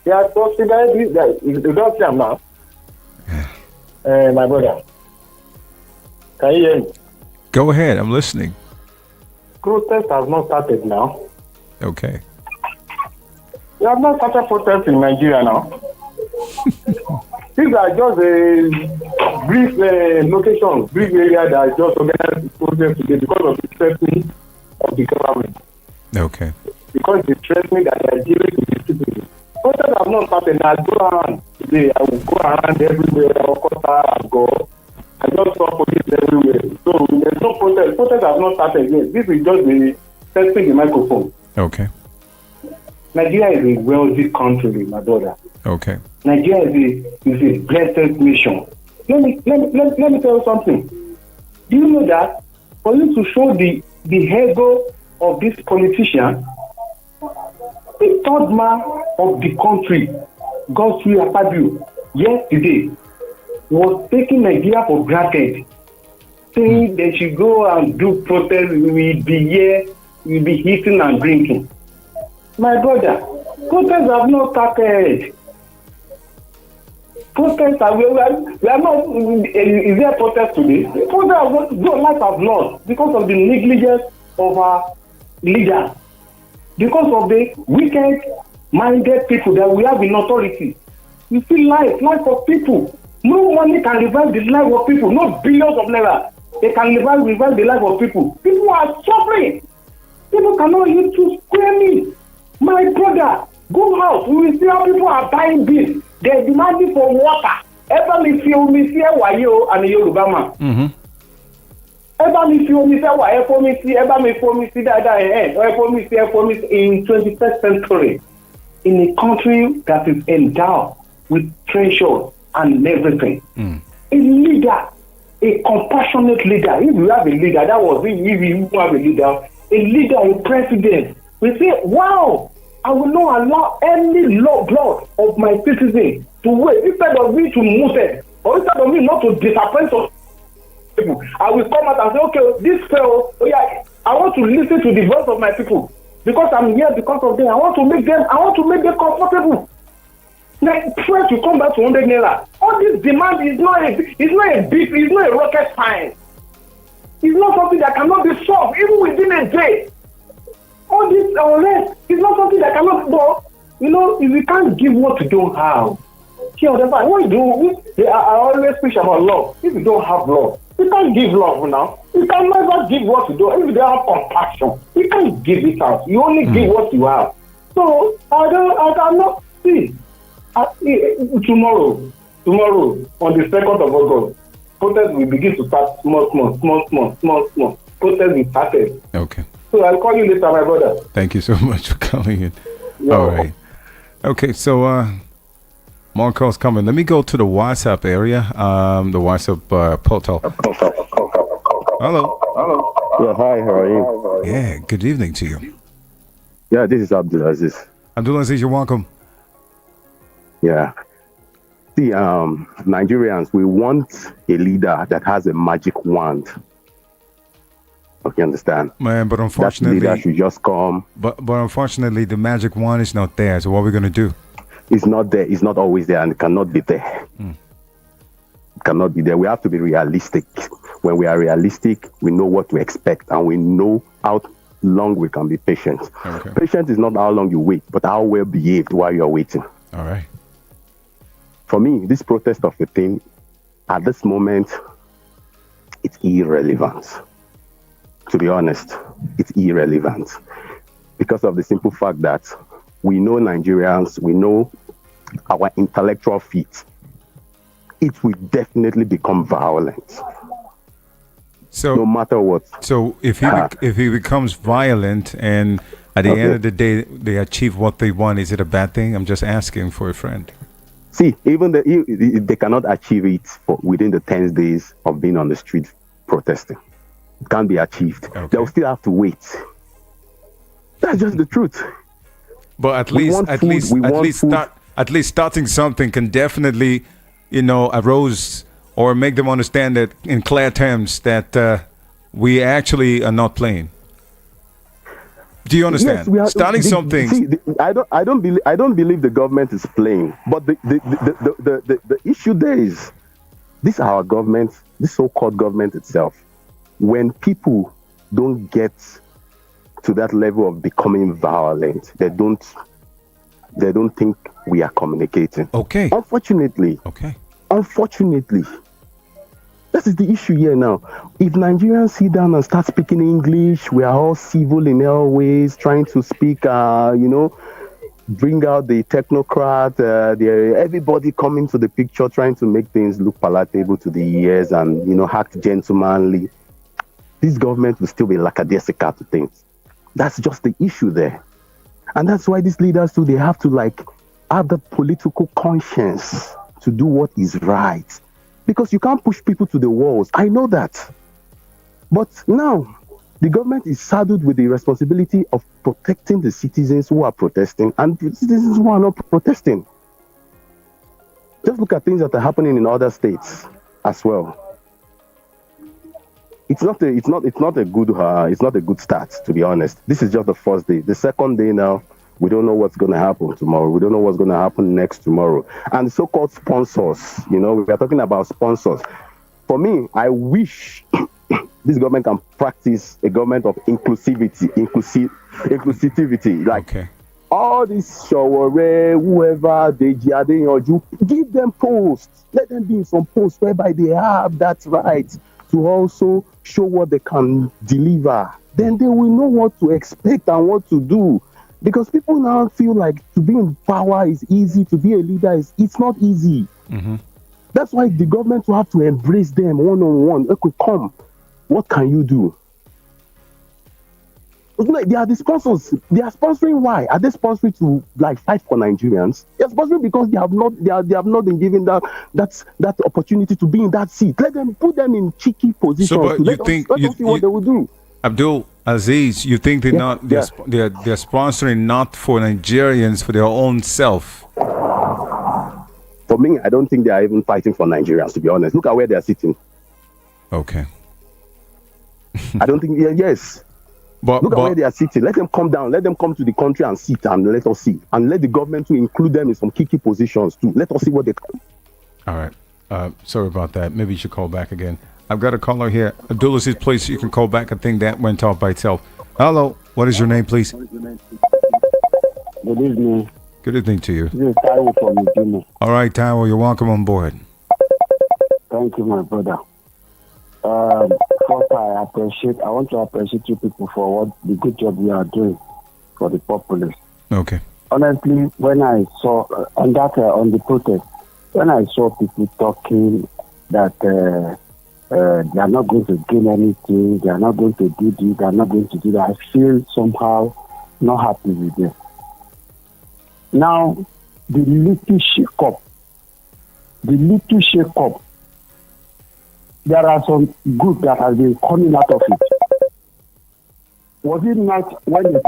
they are subsidizing this. You don't see them now. My brother. Can you hear me? Go ahead, I'm listening. Protest has not started now. Okay. We have not started protests in Nigeria now. These are just a brief location, brief area that just organized protests today because of the threatening of the government. Okay. Because the threatening that they are giving to the citizens. Protests have not started. I go around today. I will go around everywhere. Of course, I go. I just saw police everywhere. So there's no protest. Protests have not started yet. This is just the testing the microphone. Okay. Nigeria is a wealthy country, my brother. Okay. Nigeria is a blessed nation. Let me tell you something. Do you know that for you to show the ego of this politician, The third man of the country, Godswill Akpabio, yesterday was taking Nigeria for granted, saying they should go and do protest. We will be here, we will be eating and drinking. My brother, protests have not started. Protests are, we are not, is there protest today? Protests your life have lost because of the negligence of our leaders, because of the wicked-minded people that we have in authority. You see life of people. No money can revive the life of people, no billions of naira. They can revive the life of people. People are suffering. People cannot eat to square meal. My brother, go out. We will see how people are buying this. They're demanding for water. Ever me feel me see wayo and Yoruba man. Ever me feel me say wayo for me see. Ever me for me see that for me see in 21st century, in a country that is endowed with treasure and everything. A leader, a compassionate leader. If you have a leader, that was if you have a leader, a president. We say, wow, I will not allow any blood of my citizens to waste. Instead of me to move it, or instead of me not to disappoint some people, I will come out and say, okay, this fellow, I want to listen to the voice of my people because I'm here because of them. I want to make them comfortable. Like try to come back to 100 naira. All this demand is not a rocket science. It's not something that cannot be solved even within a day. All this unrest is not something that cannot go. If you can't give what you don't have, what you do, I always preach about love. If you don't have love, you can't give love now. You can never give what you do. If you don't have compassion, you can't give it out. You only give what you have. So I cannot see. Tomorrow, on the 2nd of August, protest will begin to start small. Protest will start. Okay. So I'll call you later, my brother. Thank you so much for calling in. Yeah. All right. Okay, so more calls coming. Let me go to the WhatsApp area. The WhatsApp portal. Hello. Yeah, hi, how are you? Yeah, good evening to you. Yeah, this is Abdulaziz. Abdulaziz, you're welcome. Yeah. See, Nigerians, we want a leader that has a magic wand. Okay, understand? Man, but unfortunately, that leader should just come. But unfortunately, the magic wand is not there. So what are we going to do? It's not there. It's not always there, and it cannot be there. It cannot be there. We have to be realistic. When we are realistic, we know what to expect, and we know how long we can be patient. Okay. Patience is not how long you wait, but how well behaved while you are waiting. All right. For me, this protest of a thing, at this moment, it's irrelevant. To be honest, it's irrelevant. Because of the simple fact that we know Nigerians, we know our intellectual feat. It will definitely become violent. So no matter what. So if he becomes violent and at the end of the day they achieve what they want, is it a bad thing? I'm just asking for a friend. See, even they cannot achieve it within the 10 days of being on the street protesting. It can't be achieved. Okay. They'll still have to wait. That's just the truth. But at least starting something can definitely, arouse or make them understand that in clear terms that we actually are not playing. Do you understand? Yes, starting something. See, I don't believe the government is playing. But the issue there is this our government, this so-called government itself. When people don't get to that level of becoming violent, they don't think we are communicating. Okay. Unfortunately. That is the issue here now. If Nigerians sit down and start speaking English, we are all civil in our ways, trying to speak, bring out the technocrat, everybody coming to the picture, trying to make things look palatable to the ears and, act gentlemanly. This government will still be lackadaisical to things. That's just the issue there. And that's why these leaders too, they have to have the political conscience to do what is right. Because you can't push people to the walls. I know that. But now, The government is saddled with the responsibility of protecting the citizens who are protesting and the citizens who are not protesting. Just look at things that are happening in other states as well. It's not a good start, to be honest. This is just the first day. The second day now, we don't know what's going to happen tomorrow. We don't know what's going to happen next tomorrow. And so-called sponsors, we are talking about sponsors. For me, I wish this government can practice a government of inclusivity. Like all these Shawore, whoever, Deji, give them posts. Let them be in some posts whereby they have that right to also show what they can deliver. Then they will know what to expect and what to do. Because people now feel like to be in power is easy, to be a leader it's not easy. Mm-hmm. That's why the government will have to embrace them one-on-one. Okay, come. What can you do? They are the sponsors. They are sponsoring. Why? Are they sponsoring to fight for Nigerians? They are sponsoring because they have not been given that opportunity to be in that seat. Let them put them in cheeky positions. So, but let us see what they will do. Abdul Aziz, you think they're sponsoring not for Nigerians, for their own self? For me, I don't think they are even fighting for Nigerians, to be honest. Look at where they are sitting. Okay. I don't think, yes. Look at where they are sitting. Let them come down. Let them come to the country and sit and let us see. And let the government to include them in some key positions too. Let us see what they can. All right. Sorry about that. Maybe you should call back again. I've got a caller here. Abdul Aziz, please, you can call back. I think that went off by itself. Hello. What is your name, please? Good evening. Good evening to you. This is Taiwo from Ujima. All right, Taiwo, you're welcome on board. Thank you, my brother. First, I want to appreciate you people for the good job you are doing for the populace. Okay. Honestly, when I saw on the protest, when I saw people talking that they are not going to gain anything, they are not going to do this, they are not going to do that, I feel somehow not happy with them. Now, the little shake-up, there are some good that has been coming out of it. Was it not when you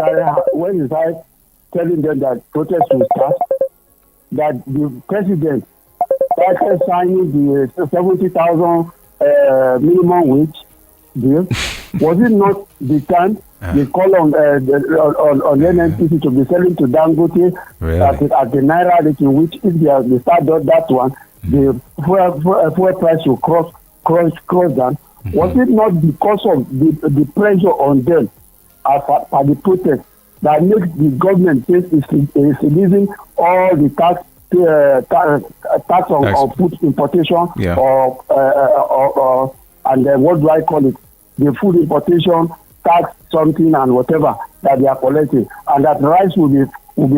started telling them that protests will start, that the president started signing the 70,000 minimum wage deal? Was it not the time they call on NNPC to be selling to Dangote at the Naira rate, in which if they start that one, the fuel price will cross down? Mm-hmm. Was it not because of the pressure on them as the protest that makes the government is releasing all the tax on food importation and then what do I call it? The food importation tax something and whatever that they are collecting, and that rice will be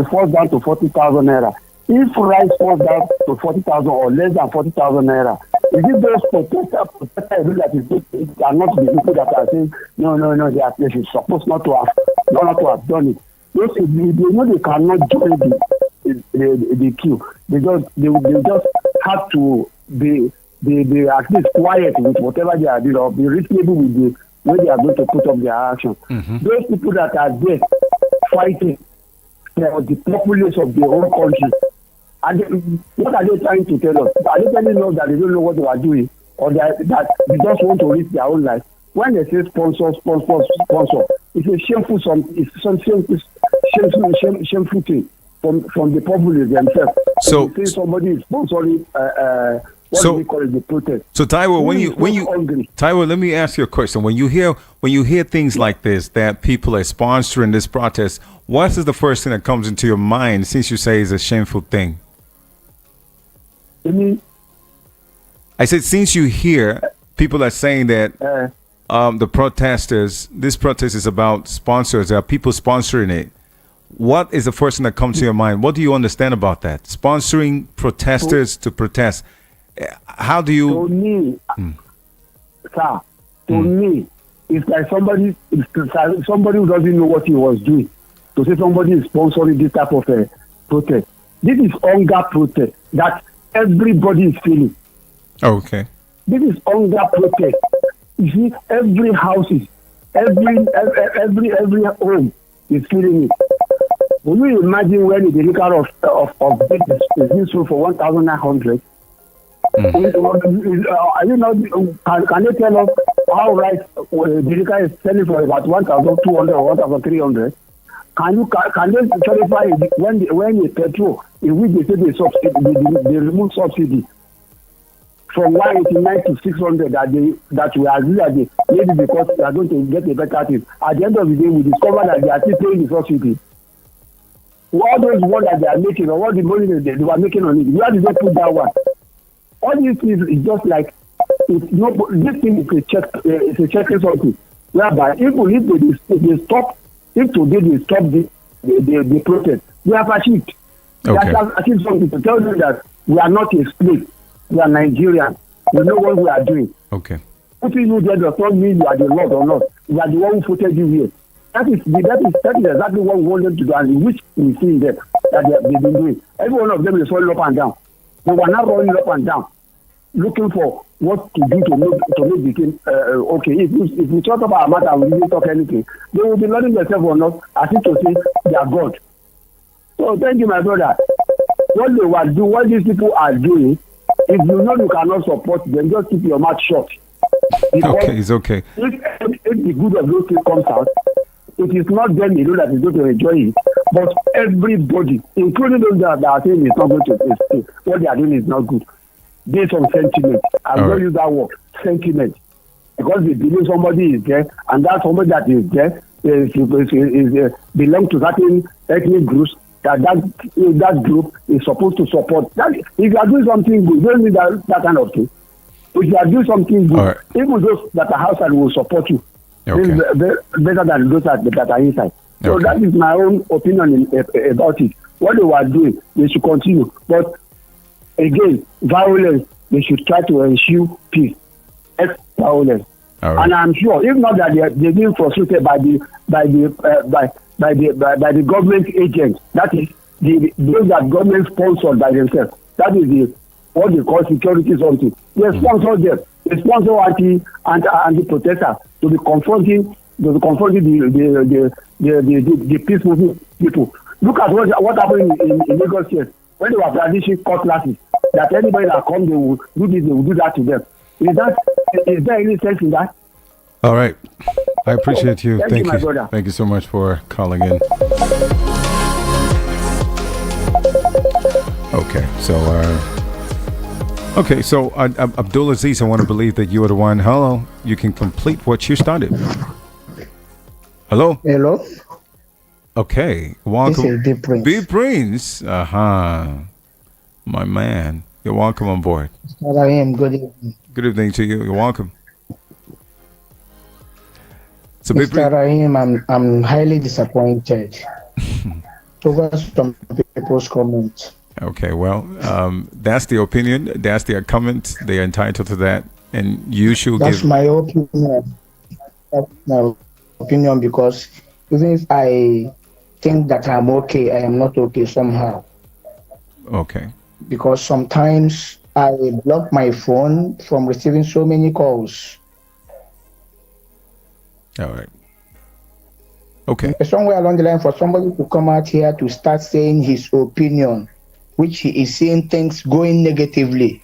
forced down to 40,000 naira. If rice falls down to 40,000 or less than 40,000 naira, is it those protesters that are not the people that are saying no, they are supposed not to have done it? Those they know they cannot join the queue. They just have to be at least quiet with whatever they are doing, or be reasonable with the way they are going to put up their action. Mm-hmm. Those people that are there fighting for the populace of their own country, and what are they trying to tell us? Are they telling us that they don't know what they are doing, or that they just want to risk their own life? When they say sponsor, it's a shameful shameful thing from the populace themselves. So somebody is sponsoring what do we call it, the protest. So Taiwo, Taiwo, let me ask you a question. When you hear things like this, that people are sponsoring this protest, what is the first thing that comes into your mind, since you say it's a shameful thing? I said, since you hear people are saying that the protesters, this protest is about sponsors, there are people sponsoring it, what is the first thing that comes to your mind? What do you understand about that? Sponsoring protesters to protest. How do you... To me, it's like somebody who doesn't know what he was doing to say somebody is sponsoring this type of protest. This is hunger protest that everybody is feeling. Okay. This is hunger protest. You see, every house every home is feeling it. Will you imagine when the liquor of this is useful for 1,900? Are you not? Can they tell us how rice the liquor is selling for about 1,200 or 1,300? Can they verify when the petrol in which they say they remove subsidy from 189 to 600 that we agree that they maybe because they are going to get a better thing. At the end of the day, we discover that they are still paying the subsidy. All those ones that they are making, or all the money they were making on it, where did they put that one? All these things is just like this thing is a checking something. Whereby if they stop, if today they stop the protest, we have achieved. Okay. We have achieved something to tell them that we are not a slave. We are Nigerians. We know what we are doing. Okay. Putting you there does not mean you are the Lord or not. We are the one who voted you here. That is exactly what we want them to do, and which we see them that they've been doing. Every one of them is running up and down. But we're not running up and down, looking for what to do to make the thing okay. If we talk about a matter and we didn't talk anything, they will be learning themselves on us as if to say they are God. So thank you, my brother. What these people are doing, if you know you cannot support them, just keep your mouth shut. Okay, it's okay. If the good of those things comes out, it is not them alone that is going to enjoy it, but everybody, including those that are saying it's not going to stay. What they are doing is not good. Based on sentiment. I'm going to use that word, sentiment. Because they believe somebody is there, and that somebody that is there belongs to certain ethnic groups, that group is supposed to support. If you are doing something good, don't need that kind of thing. If you are doing something good, even those that are outside will support you. Okay. Better than those that are inside. So that is my own opinion about it. What they were doing, they should continue. But again, violence, they should try to ensure peace. Violence. And I'm sure, if not that they're being frustrated by the government agents, that is those that government sponsored by themselves. That is what they call security something. They sponsor them. They sponsor anti-protesters to be confronting the peaceful people. Look at what happened in Lagos State when they were brandishing cutlasses. That anybody that comes, they will do this, they will do that to them. Is there any sense in that? All right. I appreciate you. Thank you, my brother. Thank you so much for calling in. Okay, so Abdul Aziz, I want to believe that you are the one. Hello, you can complete what you started. Hello. Okay, welcome. This is Big Prince. Big Prince. My man. You're welcome on board. I am. Good evening. Good evening to you. You're welcome. So Mr. Rahim, I'm highly disappointed over some people's comments. Okay, well, that's the opinion. That's their comment. They are entitled to that, and you should That's my opinion. That's my opinion, because even if I think that I'm okay, I am not okay somehow. Okay. Because sometimes I block my phone from receiving so many calls. All right. Okay. Somewhere along the line, for somebody to come out here to start saying his opinion, which he is seeing things going negatively,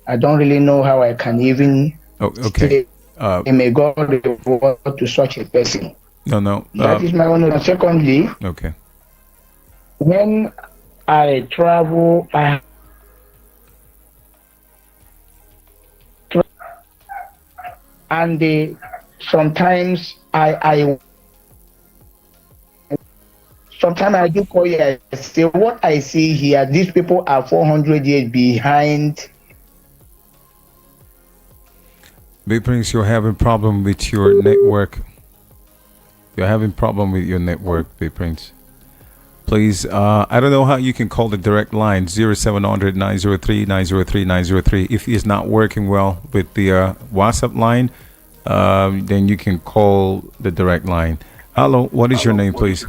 I don't really know how I can even say, may God reward to such a person. No. That is my own. Secondly, okay. When I travel, sometimes I do call you. I say what I see here. These people are 400 years behind. Big Prince, you're having problem with your network. You're having problem with your network, Big Prince. Please, I don't know how you can call the direct line 0700 903 903 903. If it's not working well with the WhatsApp line, then you can call the direct line. Hello, what is your name, please?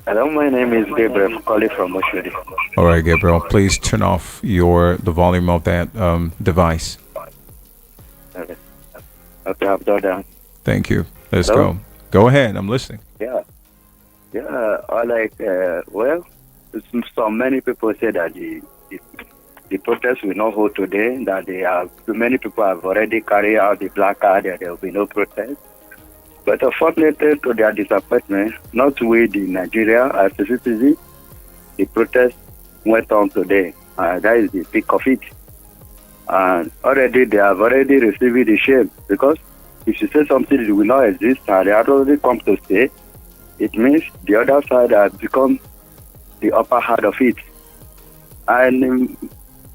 Hello, my name is Gabriel, calling from Oshodi. All right, Gabriel, please turn off the volume of that device. Okay, I've done that. Thank you. Let's Hello? go. Go ahead. I'm listening. Yeah. Yeah. I like, well, so many people say that the protest will not hold today, that many people have already carried out the placard and there will be no protest. But unfortunately, to their disappointment, not with the Nigeria as a citizen, the protest went on today. That is the peak of it. And already they have already received the shame, because if you say something that will not exist and they have already come to stay, it means the other side has become the upper hand of it. And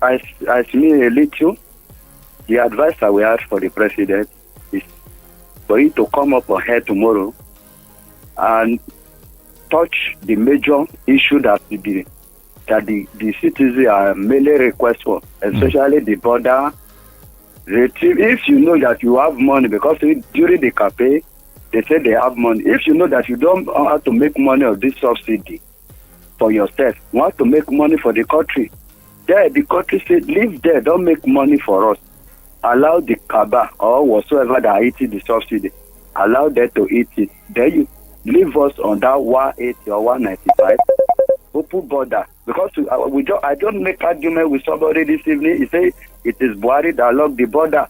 as me a little, the advice that we have for the president is for him to come up ahead tomorrow and touch the major issue that the citizens are mainly request for, especially the border. If you know that you have money, because during the campaign, they say they have money. If you know that you don't have to make money of this subsidy for yourself, you want to make money for the country, there the country said, leave there, don't make money for us. Allow the Kaba or whatsoever that are eating the subsidy, allow them to eat it. Then you leave us on that 180 or 195 open border. Because I don't make argument with somebody this evening. He say it is Buhari that locked the border.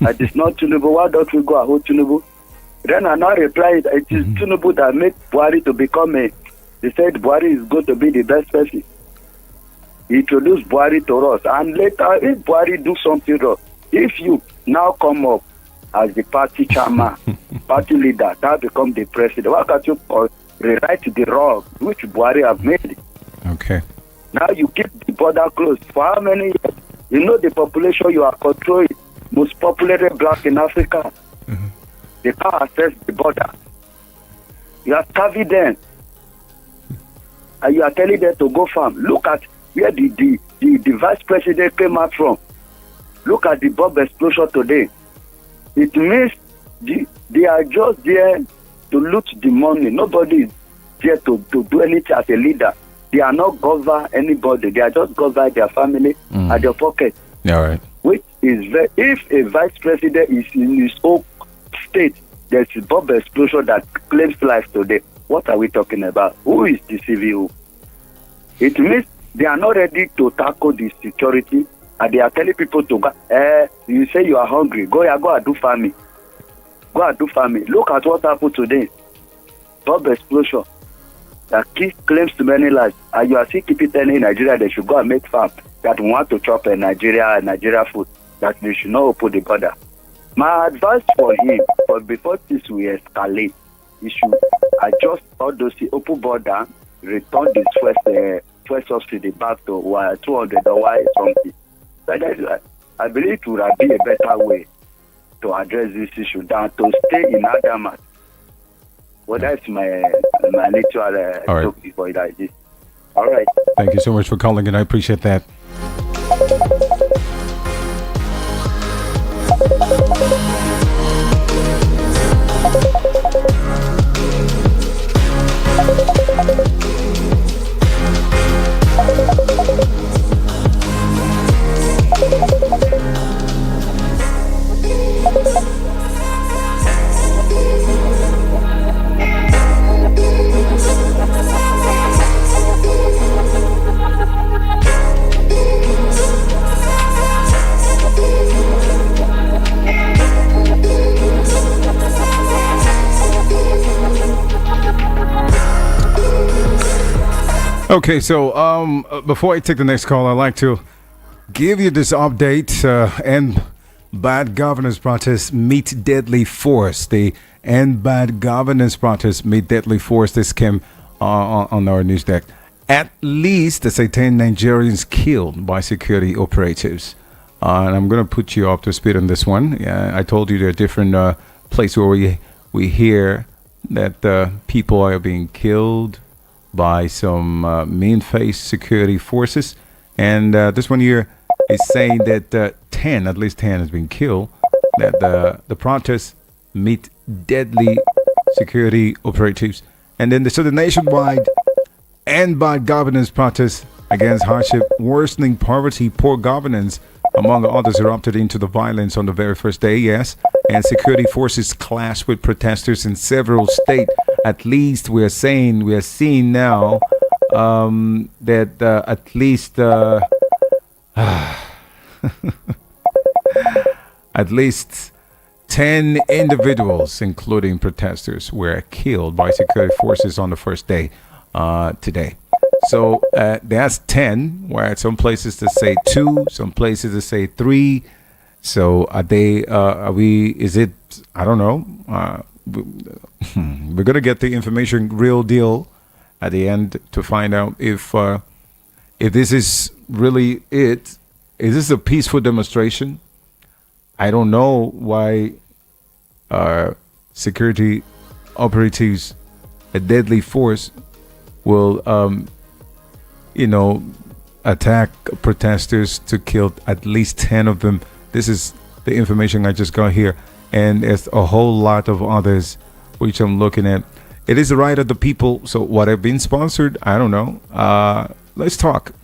It is not Tinubu. Why don't we go and hold Tinubu? Then I now reply, it is Tinubu that made Buhari to become they said Buhari is going to be the best person. He introduced Buhari to us. And later, if Buhari do something wrong, if you now come up as the party chairman, party leader, that become the president, why can't you rewrite the wrong which Buhari have made? Okay. Now you keep the border closed. For how many years? You know the population you are controlling, most populated black in Africa. Mm-hmm. They can't access the border. You are starving them. And you are telling them to go farm. Look at where the vice president came out from. Look at the bomb explosion today. It means they are just there to loot the money. Nobody is there to do anything as a leader. They are not govern anybody. They are just govern their family at their pocket. All right. Which is if a vice president is in his own state, there's a bomb explosion that claims life today. What are we talking about? Who is deceiving who? It means they are not ready to tackle the security, and they are telling people to go. You say you are hungry. Go and do farming. Go and do farming. Look at what happened today. Bomb explosion that claims to many lives, and you are still keeping telling Nigeria they should go and make farm, that we want to chop Nigeria food, that they should not open the border. My advice for him, before this will escalate, he should adjust all those open border, return this first subsidy back to 200 or something. So I believe it would be a better way to address this issue than to stay in Adamat. Well, that's my little talk before like this. All right. Thank you so much for calling, and I appreciate that. Okay, so before I take the next call, I'd like to give you this update. End bad governance protests meet deadly force. The end bad governance protests meet deadly force. This came on our news deck. At least, they say 10 Nigerians killed by security operatives. And I'm going to put you up to speed on this one. I told you there are different places where we hear that people are being killed by some mean-faced security forces, and this one here is saying that at least 10 has been killed, that the protests meet deadly security operatives. And then the nationwide and bad governance protests against hardship, worsening poverty, poor governance among others, erupted into the violence on the very first day, yes. And security forces clashed with protesters in several states. At least we are seeing now that at least at least 10 individuals, including protesters, were killed by security forces on the first day today. So that's 10, where some places they say 2, some places they say 3. So are we, is it, I don't know. We're going to get the information real deal at the end to find out if this is really it. Is this a peaceful demonstration? I don't know why security operatives, a deadly force, will attack protesters to kill at least 10 of them. This is the information I just got here, and there's a whole lot of others which I'm looking at. It is the right of the people. So what have been sponsored, I don't know. Let's talk.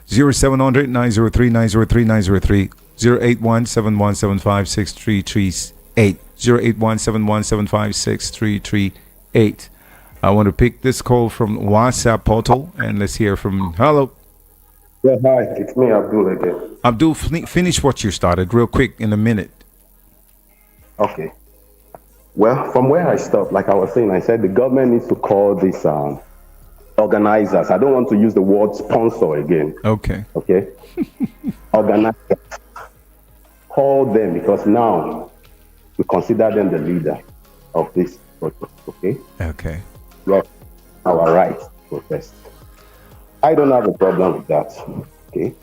0700 903 903 903 081 7175 6338 081 7175 6338. I want to pick this call from WhatsApp portal, and let's hear from. Hello. Yeah, hi, it's me, Abdul again. Abdul, finish what you started real quick in a minute. Okay. Well, from where I stopped, like I was saying, I said the government needs to call these organizers. I don't want to use the word sponsor again. Okay. Okay. Organizers. Call them, because now we consider them the leader of this protest. Okay. Okay. Yes, our right to protest. I don't have a problem with that. Okay.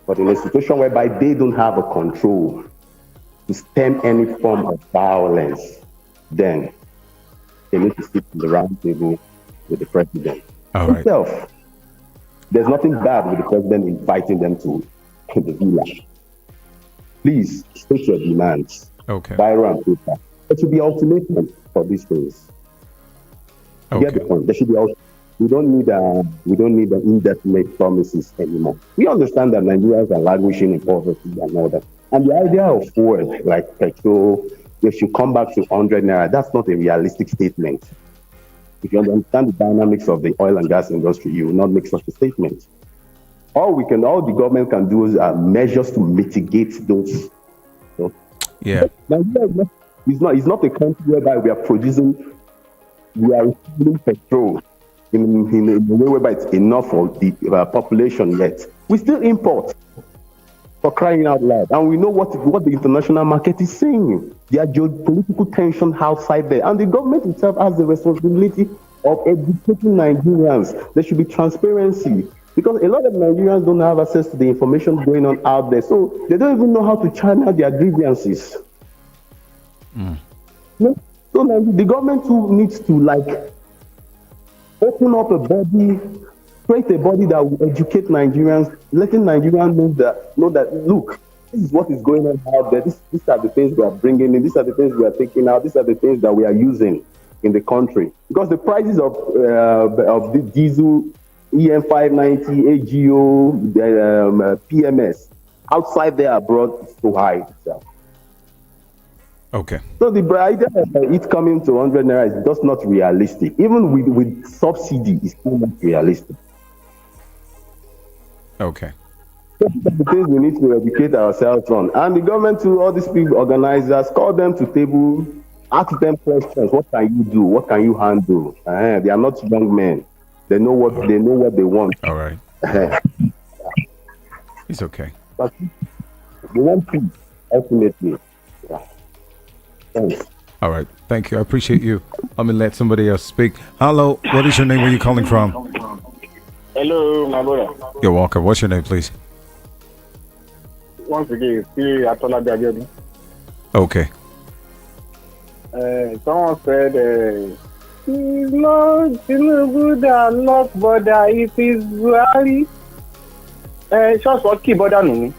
But in a situation whereby they don't have a control to stem any form of violence, then they need to sit in the round table with the president himself. Right. There's nothing bad with the president inviting them to the villa. Please state your demands. Okay. Viral and paper. There should be ultimatum for these things. Okay. Get the point. There should be we don't need the indefinite promises anymore. We understand that Nigerians are languishing in poverty and all that. And the idea of fuel, like petrol, they should come back to 100 naira. That's not a realistic statement. If you understand the dynamics of the oil and gas industry, you will not make such a statement. All the government can do is measures to mitigate those. Yeah. Nigeria is not a country whereby we are receiving petrol in a way whereby it's enough for the population yet. We still import, for crying out loud. And we know what the international market is saying. There are geopolitical tension outside there. And the government itself has the responsibility of educating Nigerians. There should be transparency. Because a lot of Nigerians don't have access to the information going on out there. So they don't even know how to channel their grievances. So the government too needs to open up a body, create a body that will educate Nigerians, letting Nigerians know that look, this is what is going on out there. These are the things we are bringing in. These are the things we are taking out. These are the things that we are using in the country. Because the prices of the diesel, EM590, AGO, PMS outside there abroad is too high itself. Okay. So the idea of it coming to 100 naira is just not realistic. Even with subsidy, it's still not realistic. Okay. So the things we need to educate ourselves on. And the government, to all these people, organizers, call them to table, ask them questions. What can you do? What can you handle? They are not young men. They know what they want. All right. It's okay. But they want peace, ultimately. Yeah. Thanks. All right. Thank you. I appreciate you. I'm going to let somebody else speak. Hello. What is your name? Where are you calling from? Hello, my brother. You're welcome. What's your name, please? Once again, see Atola Biagedi. Okay. Someone said, no, Tinubu does not bother if it's Buhari. Just what key bother me?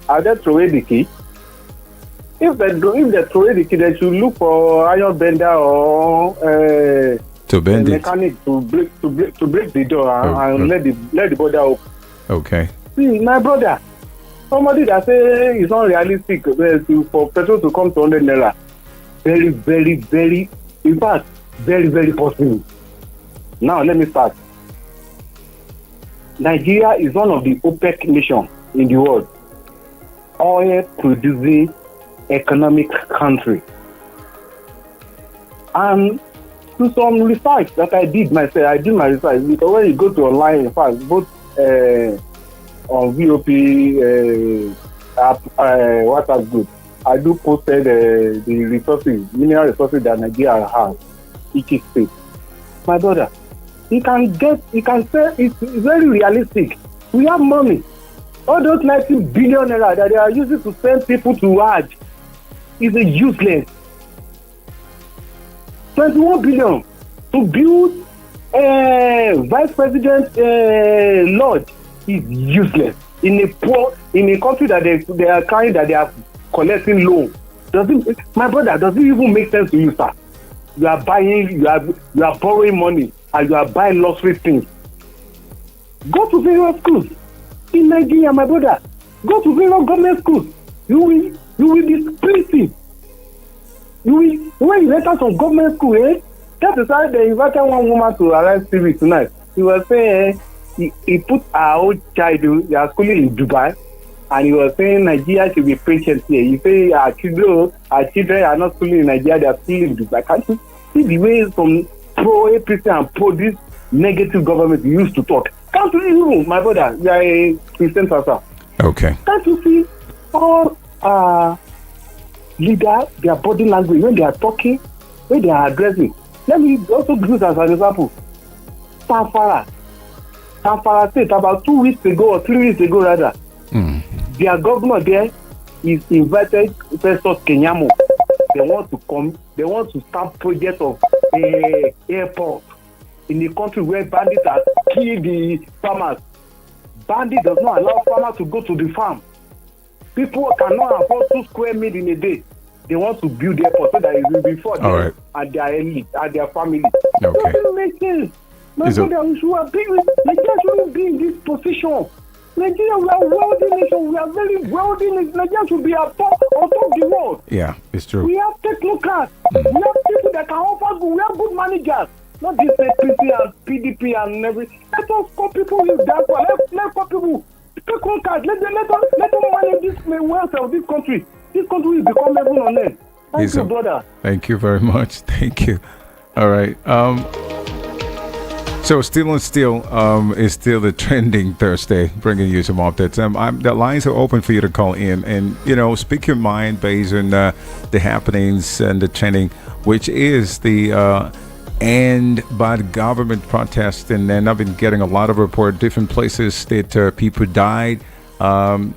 Are they throw away the key? If they throw away the key, they should look for iron bender or to bend it. Mechanic to break the door and let the border open. Okay. See, my brother, somebody that say it's not realistic for petrol to come to 100 naira. Very, very, very, in fact, very, very possible. Now let me start. Nigeria is one of the OPEC nations in the world, oil producing economic country. And to some research that I did myself, I did my research because when you go to online, in fact, both on VOP, WhatsApp group, I do posted the resources, mineral resources that Nigeria has, each state. My brother, you can say it's very realistic. We have money. All those 90 billion naira that they are using to send people to Hajj is a useless. 21 billion to build a vice president lodge is useless in a country that they are carrying, that they are collecting loan. My brother, does it even make sense to you, sir? You are borrowing money and you are buying luxury things. Go to various schools in Nigeria, my brother. Go to various government schools. You will be splitting. When you enter some government school, that is why they invited one woman to arrive TV tonight. He was saying he put our old child, they are schooling in Dubai, and he was saying Nigeria should be patient here. He say our children are not schooling in Nigeria, they are schooling in Dubai. Can't you see the way some pro-APC and pro-this negative government used to talk? Can't you even, my brother, you are a Christian pastor. Okay. Can't you see all leaders, their body language, when they are talking, when they are addressing? Let me also use as an example. Samfara State, about 2 weeks ago or 3 weeks ago rather, their governor there is invited Professor Kenyamo. They want to start projects of airport in a country where bandits are killing the farmers. Bandit does not allow farmers to go to the farm. People cannot afford 2 square meals in a day. They want to build the airport so that it will be for them and their elite and their family. Okay. Doesn't make sense. My brother, Nigeria shouldn't be in this position. Nigeria, we are a wealthy nation. We are very wealthy nation. Nigeria should be on top of the world. Yeah, it's true. We have technocrats. We have people that can offer good. We have good managers. Not this APC and PDP and everything. Let us call people with that one. Let's call people technocrats. Let them manage this wealth of this country. This country will become heaven on earth. Thank you, brother. Thank you very much. Thank you. All right. So still is still the trending Thursday, bringing you some updates. The lines are open for you to call in and speak your mind based on the happenings and the trending, which is the end by the government protest. And then I've been getting a lot of report different places that people died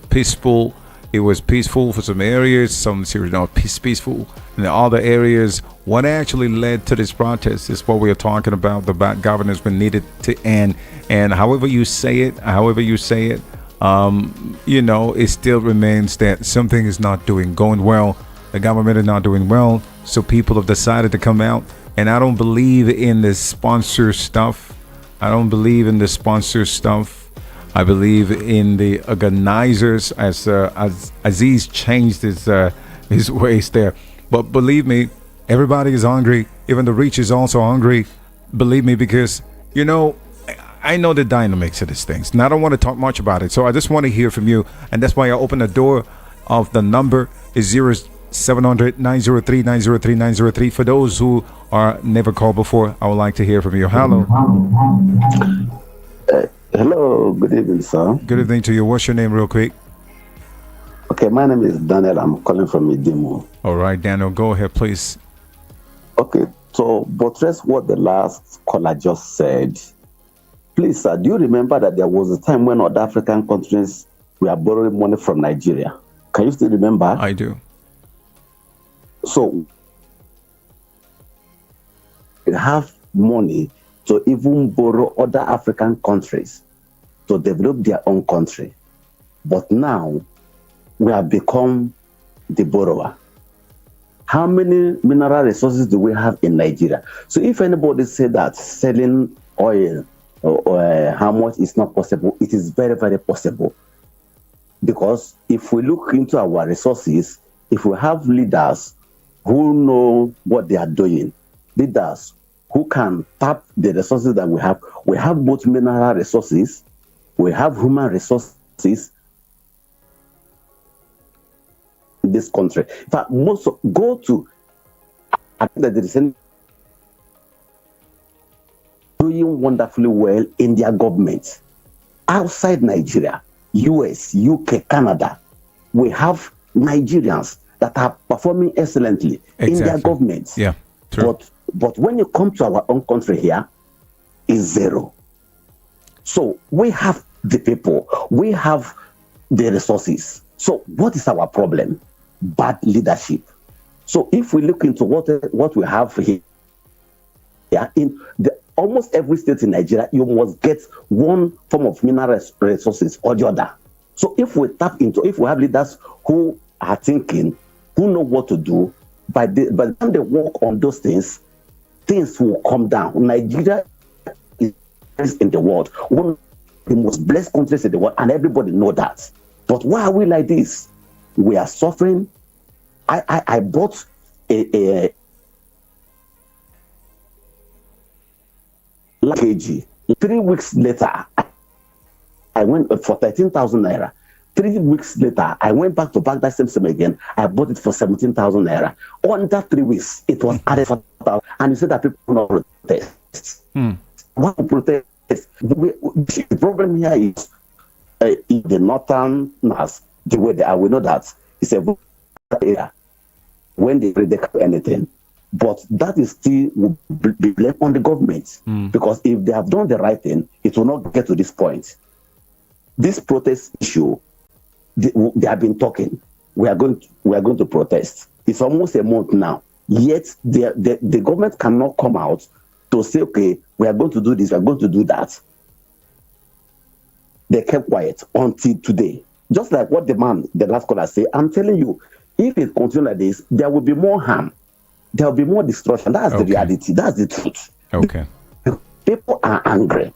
peaceful. It was peaceful for some areas, some serious not peaceful in the other areas. What actually led to this protest is what we are talking about. The bad governance been needed to end, and however you say it, it still remains that something is not going well. The government is not doing well, so people have decided to come out. And I don't believe in the sponsor stuff. I believe in the organizers, as Aziz changed his ways there. But believe me, everybody is hungry. Even the rich is also hungry. Believe me, because I know the dynamics of these things. And I don't want to talk much about it. So I just want to hear from you. And that's why I opened the door of the number is 0700-903-903-903. For those who are never called before, I would like to hear from you. Hello. Hello, good evening, sir. Good evening to you. What's your name, real quick? Okay, my name is Daniel. I'm calling from Idimo. All right, Daniel, go ahead, please. Okay, so buttress what the last caller just said. Please, sir, do you remember that there was a time when other African countries were borrowing money from Nigeria? Can you still remember? I do. So, we have money to even borrow other African countries to develop their own country. But now, we have become the borrower. How many mineral resources do we have in Nigeria? So if anybody say that selling oil or how much is not possible, it is very, very possible. Because if we look into our resources, if we have leaders who know what they are doing, leaders who can tap the resources that we have both mineral resources, we have human resources in this country. In fact, I think that there is doing wonderfully well in their government. Outside Nigeria, US, UK, Canada, we have Nigerians that are performing excellently in their governments. Yeah, true. But when you come to our own country here, it's zero. So we have the people, we have the resources. So what is our problem? Bad leadership. So if we look into what we have here, in almost every state in Nigeria, you must get one form of mineral resources or the other. So if we have leaders who are thinking, who know what to do, by the time they work on those things will come down. Nigeria is in the world, one of the most blessed countries in the world, and everybody know that. But why are we like this? We are suffering. I bought a kg. 3 weeks later, I went for 13,000 naira. 3 weeks later, I went back to buy that same again. I bought it for 17,000 naira. Under 3 weeks, it was added for 4,000. And you said that people will not protest. Why protest? The problem here is in the northern north, the way they are, we know that it's a area when they predict anything. But that is still will be blamed on the government, because if they have done the right thing, it will not get to this point. This protest issue, they have been talking. We are going to protest. It's almost a month now. Yet the government cannot come out to say, okay, we are going to do this, we are going to do that. They kept quiet until today. Just like what the last caller said, I'm telling you, if it continues like this, there will be more harm. There will be more destruction. That's the reality. That's the truth. Okay. People are angry.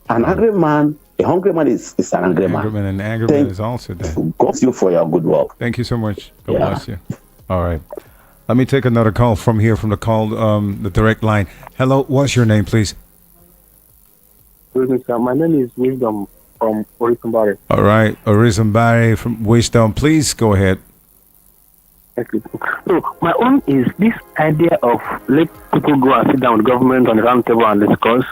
An angry man, a hungry man is an angry man. And an angry man is also there. God bless you for your good work. Thank you so much. God bless you. All right. Let me take another call from the direct line. Hello, what's your name, please? My name is Wisdom from Orisambari. All right, Orisambari from Wisdom. Please go ahead. So my own is this idea of let people go and sit down with government on the round table and discuss.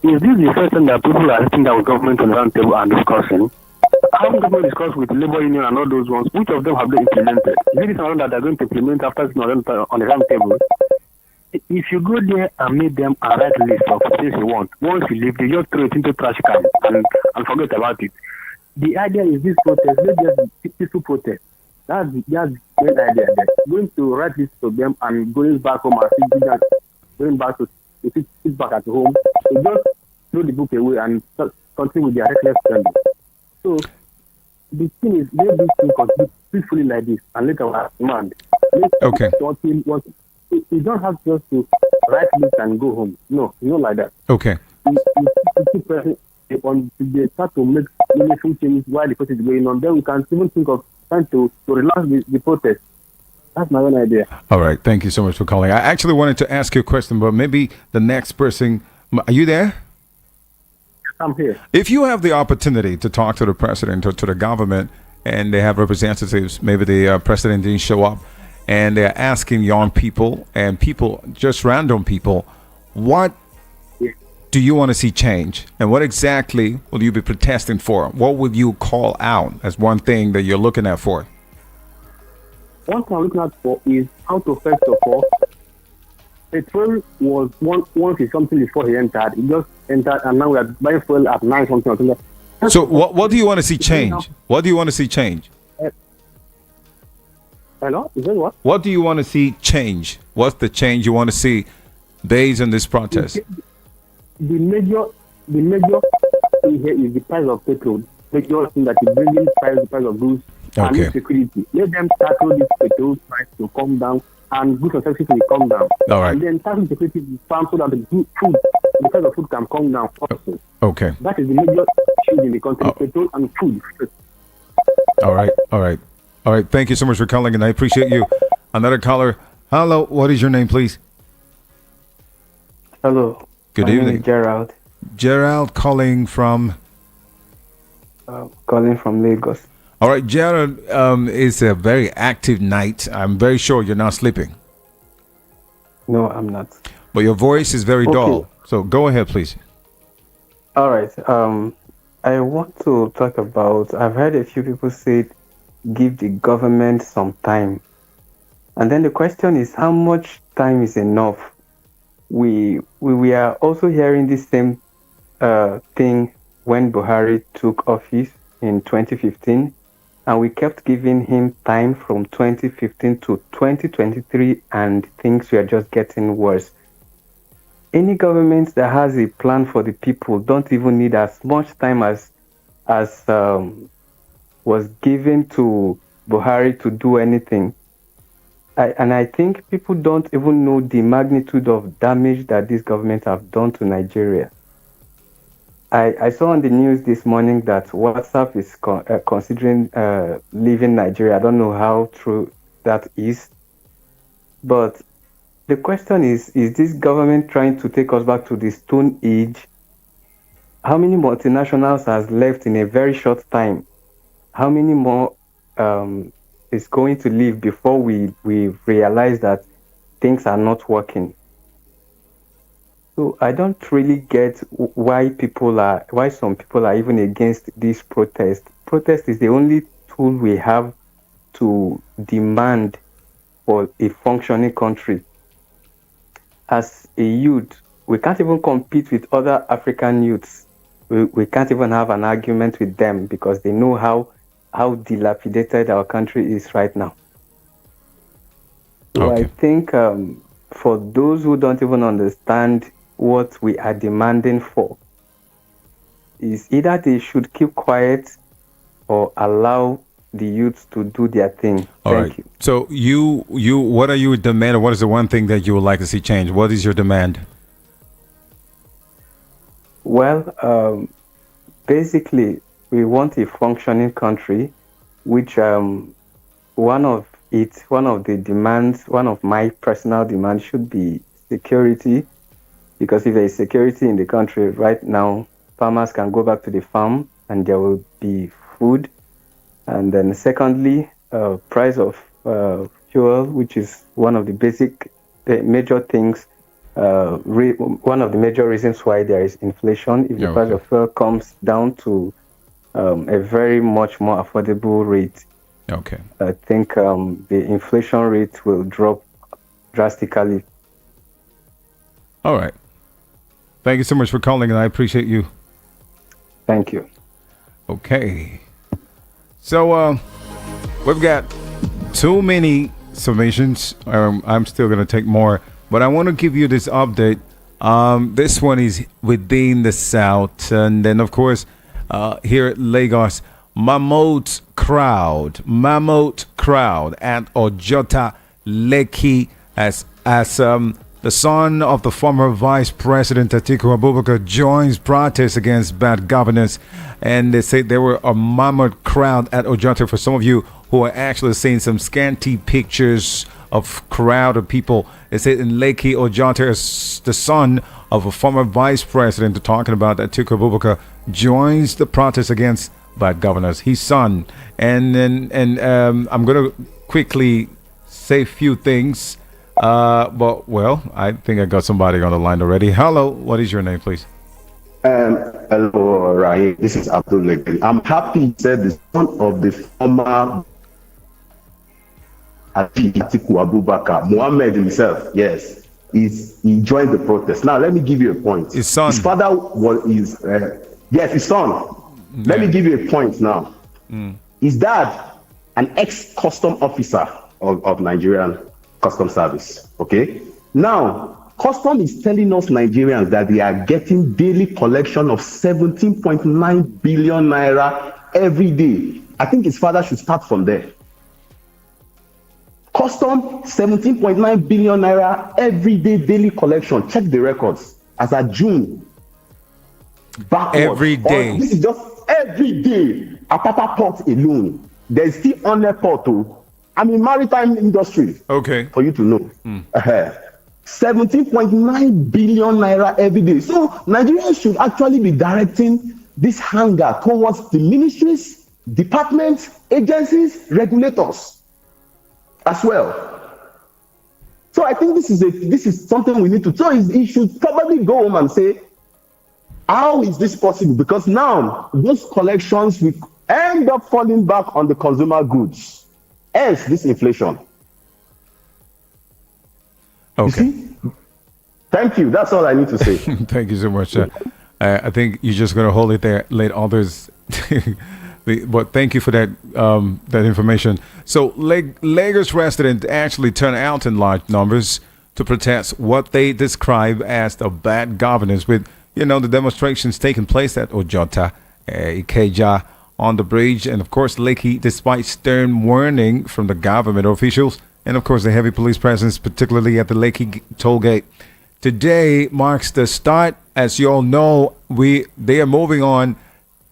Is this the first time that people are sitting down with government on the round table and discussing? How can people discuss with the labor union and all those ones? Which of them have they implemented? Is it something that they're going to implement after sitting on the round table? If you go there and meet them and write a list of things you want, once you leave, they just throw it into trash can and forget about it. The idea is this protest, not just peaceful protest. That's the main idea. That going to write this to them and going back home and going back to sit back at home, to just throw the book away and continue with their reckless spending. So the thing is, let this thing continue peacefully like this and let our demand. Okay. You don't have just to write this and go home. No, not like that. Okay. They start to make meaningful changes while the protest is going on, then we can even think of trying to relax the protest. That's my own idea. All right. Thank you so much for calling. I actually wanted to ask you a question, but maybe the next person. Are you there? I'm here. If you have the opportunity to talk to the president or to the government, and they have representatives, maybe the president didn't show up, and they're asking young people and people, just random people, what do you want to see change? And what exactly will you be protesting for? What would you call out as one thing that you're looking at for? One thing I'm looking at for is how to, first of all, petrol was once is something before he entered. He just entered, and now we are buying fuel at 9 something or something. So what do you want to see change? What do you want to see change? Hello? Is that what? What do you want to see change? What's the change you want to see based on this protest? The major thing here is the price of petrol. Major thing that is bringing the price of goods and security. Let them tackle this petrol price to come down and goods and services will come down. All right. And then tackle security is found so that the price of food can come down also. Okay. That is the major issue in the country, petrol and food. All right. Thank you so much for calling, and I appreciate you. Another caller. Hello, what is your name, please? Hello. Good My evening. name is Gerald. Gerald calling from. Calling from Lagos. All right, Gerald. It's a very active night. I'm very sure you're not sleeping. No, I'm not. But your voice is very dull. So go ahead, please. All right. I want to talk about. I've heard a few people say, give the government some time, and then the question is, how much time is enough? We are also hearing the same thing when Buhari took office in 2015, and we kept giving him time from 2015 to 2023, and things were just getting worse. Any government that has a plan for the people don't even need as much time as was given to Buhari to do anything. I think people don't even know the magnitude of damage that this government have done to Nigeria. I saw on the news this morning that WhatsApp is considering leaving Nigeria. I don't know how true that is. But the question is this government trying to take us back to the Stone Age? How many multinationals has left in a very short time? How many more is going to leave before we realize that things are not working? So I don't really get why some people are even against this protest. Protest is the only tool we have to demand for a functioning country. As a youth, we can't even compete with other African youths. We can't even have an argument with them because they know how dilapidated our country is right now. So I think for those who don't even understand what we are demanding for, is either they should keep quiet or allow the youth to do their thing. Thank you. So you what are you demanding? What is the one thing that you would like to see change? What is your demand? Well, basically, we want a functioning country, which one of my personal demands should be security, because if there is security in the country right now, farmers can go back to the farm and there will be food. And then secondly, price of fuel, which is one of the basic major things, one of the major reasons why there is inflation. If the price of fuel comes down to a very much more affordable rate, I think the inflation rate will drop drastically. All right. Thank you so much for calling, and I appreciate you. Thank you. Okay. So we've got too many submissions. I'm still going to take more, but I want to give you this update. This one is within the South, and then of course here at Lagos, Mammoth crowd at Ojota Lekki as the son of the former Vice President Atiku Abubakar joins protests against bad governance. And they say there were a mammoth crowd at Ojota. For some of you who are actually seeing some scanty pictures of crowd of people, they say in Lekki, Ojota is the son of a former Vice President. They're talking about Atiku Abubakar joins the protest against bad governance. His son. And I'm going to quickly say a few things. But well, I think I got somebody on the line already. Hello, what is your name, please? Hello, Rahim. This is Abdul. I'm happy you said the son of the former Atiku Abubakar, Mohammed himself. Yes, he joined the protest. Now, let me give you a point. His son. His father was his son. Yeah. Let me give you a point now. His dad, an ex-custom officer of Nigerian Custom Service. Okay. Now, Custom is telling us Nigerians that they are getting daily collection of 17.9 billion naira every day. I think his father should start from there. Custom 17.9 billion naira everyday daily collection. Check the records as of June. Backwards. Every day. This is just every day. Apapa Port alone. there's still on port too. I'm in maritime industry. Okay. For you to know. 17.9 billion naira every day. So Nigerians should actually be directing this hunger towards the ministries, departments, agencies, regulators as well. So I think this is something we need to. So he should probably go home and say, how is this possible? Because now those collections will end up falling back on the consumer goods. Hence this inflation. Okay. Thank you. That's all I need to say. Thank you so much. I think you're just going to hold it there, let others. But thank you for that that information. So Lagos residents actually turned out in large numbers to protest what they describe as the bad governance, with the demonstrations taking place at Ojota, Ikeja, on the bridge, and of course Lekki, despite stern warning from the government officials, and of course the heavy police presence, particularly at the Lekki toll gate. Today marks the start, as you all know. They are moving on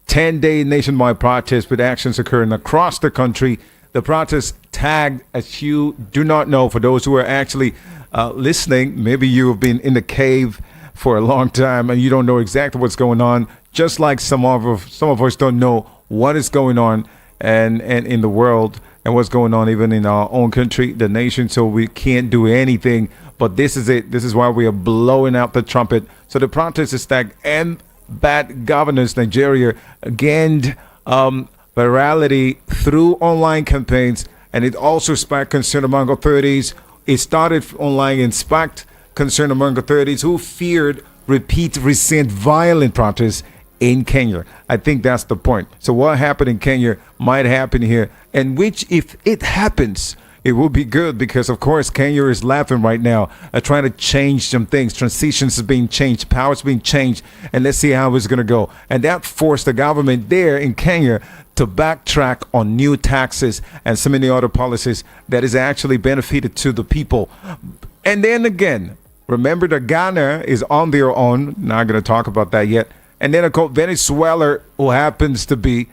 10-day nationwide protest with actions occurring across the country. The protest tagged, as you do not know, for those who are actually listening, maybe you have been in the cave for a long time and you don't know exactly what's going on, just like some of us don't know what is going on and in the world and what's going on even in our own country, the nation. So we can't do anything. But this is it. This is why we are blowing out the trumpet. So the protest is tagged "End Bad Governance Nigeria" gained virality through online campaigns, and it also sparked concern among authorities. It started online and sparked concern among authorities who feared repeat recent violent protests in Kenya. I think that's the point. So what happened in Kenya might happen here, and which, if it happens, it will be good, because of course Kenya is laughing right now at trying to change some things. Transitions is being changed, powers being changed, and let's see how it's going to go. And that forced the government there in Kenya to backtrack on new taxes and so many other policies that is actually benefited to the people. And then again, remember that Ghana is on their own. Not going to talk about that yet. And then of course Venezuela, who happens to be,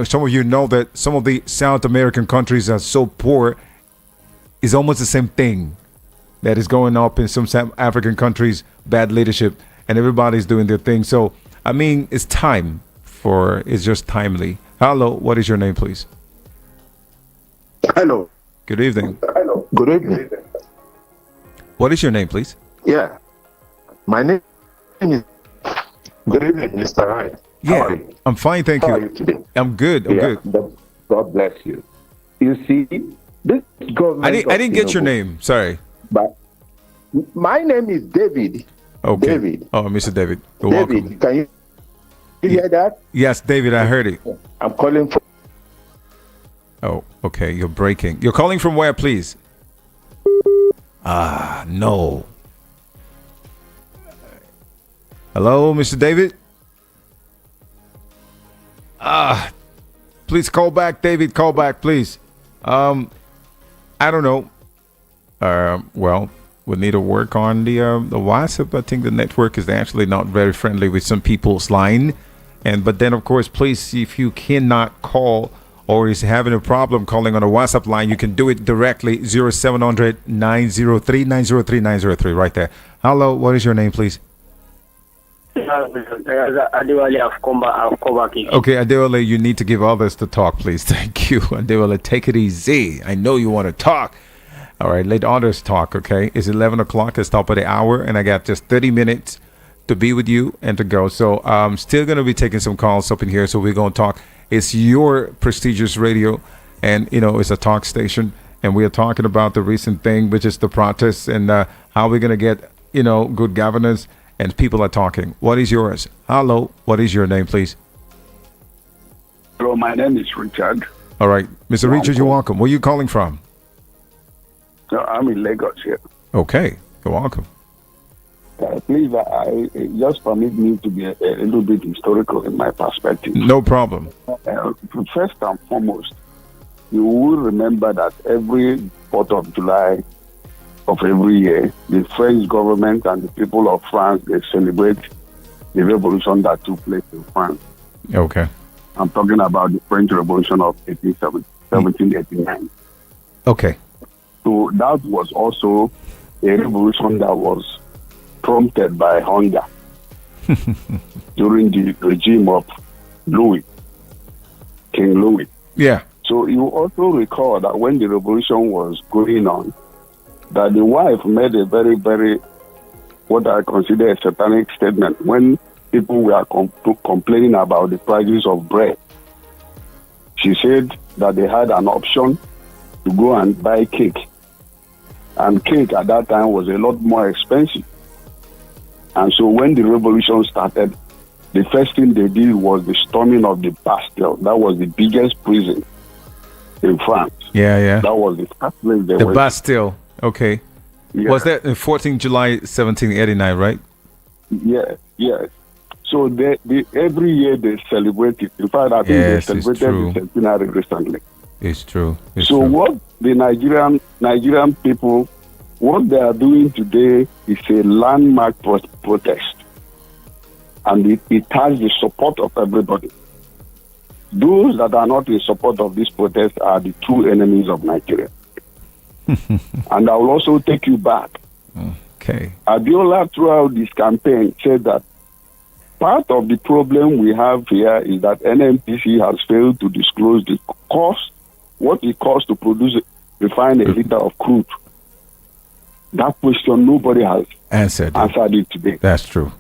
some of you know that some of the South American countries are so poor, is almost the same thing that is going up in some South African countries, bad leadership, and everybody's doing their thing. So, I mean, it's just timely. Hello, what is your name, please? Hello. Good evening. Hello. Good evening. What is your name, please? Yeah. My name is... Good evening, Mr. Ryan. Yeah, I'm fine, thank you. How are you today? I'm good, good. God bless you. You see, this government... I didn't get your name, sorry. But my name is David. Okay. David. Oh, Mr. David. You're David, welcome. can you hear that? Yes, David, I heard it. I'm calling for... Oh, okay, you're breaking. You're calling from where, please? No. Hello, Mr. David? Please call back, David. Call back, please. I don't know. Well, we need to work on the WhatsApp. I think the network is actually not very friendly with some people's line. But then, of course, please, if you cannot call or is having a problem calling on a WhatsApp line, you can do it directly, 0700 903 903 903, right there. Hello, what is your name, please? Okay, Adewale, you need to give others to talk, please. Thank you. Adewale, take it easy. I know you want to talk. All right, let others talk, okay? It's 11 o'clock, it's top of the hour, and I got just 30 minutes to be with you and to go. So I'm still going to be taking some calls up in here, so we're going to talk. It's your prestigious radio, and, it's a talk station, and we are talking about the recent thing, which is the protests and how we're going to get, good governance. And people are talking. What is yours? Hello. What is your name, please? Hello, my name is Richard. All right. Mr. Richard, you're welcome. Where are you calling from? I'm in Lagos here. Okay. You're welcome. Please, just permit me to be a little bit historical in my perspective. No problem. First and foremost, you will remember that every 4th of July of every year, the French government and the people of France, they celebrate the revolution that took place in France. Okay. I'm talking about the French Revolution of 1870. 1789. Okay. So that was also a revolution that was prompted by hunger during the regime of King Louis. Yeah. So you also recall that when the revolution was going on, that the wife made a very, very, what I consider a satanic statement when people were complaining about the prices of bread. She said that they had an option to go and buy cake. And cake at that time was a lot more expensive. And so when the revolution started, the first thing they did was the storming of the Bastille. That was the biggest prison in France. Yeah. That was the first place they The were. Bastille. Okay. Yeah. Was that in 14 July 1789, right? Yes. So every year they celebrate it. In fact, I think they celebrated the centenary recently. It's true. What the Nigerian people, what they are doing today is a landmark protest. And it has the support of everybody. Those that are not in support of this protest are the true enemies of Nigeria. And I will also take you back. Okay. Abiola, throughout this campaign, said that part of the problem we have here is that NNPC has failed to disclose the cost, what it costs to refine a liter of crude. That question, nobody has answered it today. That's true.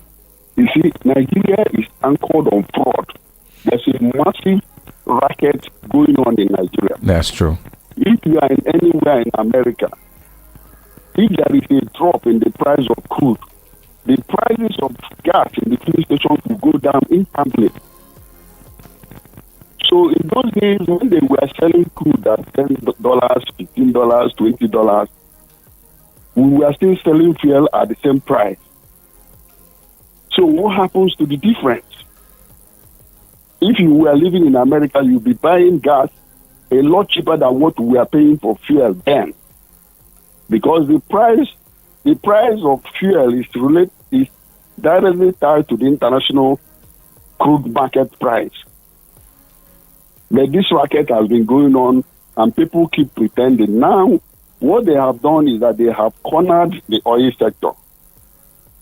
You see, Nigeria is anchored on fraud. There's a massive racket going on in Nigeria. That's true. If you are anywhere in America, if there is a drop in the price of crude, the prices of gas in the filling stations will go down instantly. So in those days, when they were selling crude at $10, $15, $20, we were still selling fuel at the same price. So what happens to the difference? If you were living in America, you'd be buying gas a lot cheaper than what we are paying for fuel then. Because the price of fuel is directly tied to the international crude market price. But this racket has been going on and people keep pretending. Now, what they have done is that they have cornered the oil sector.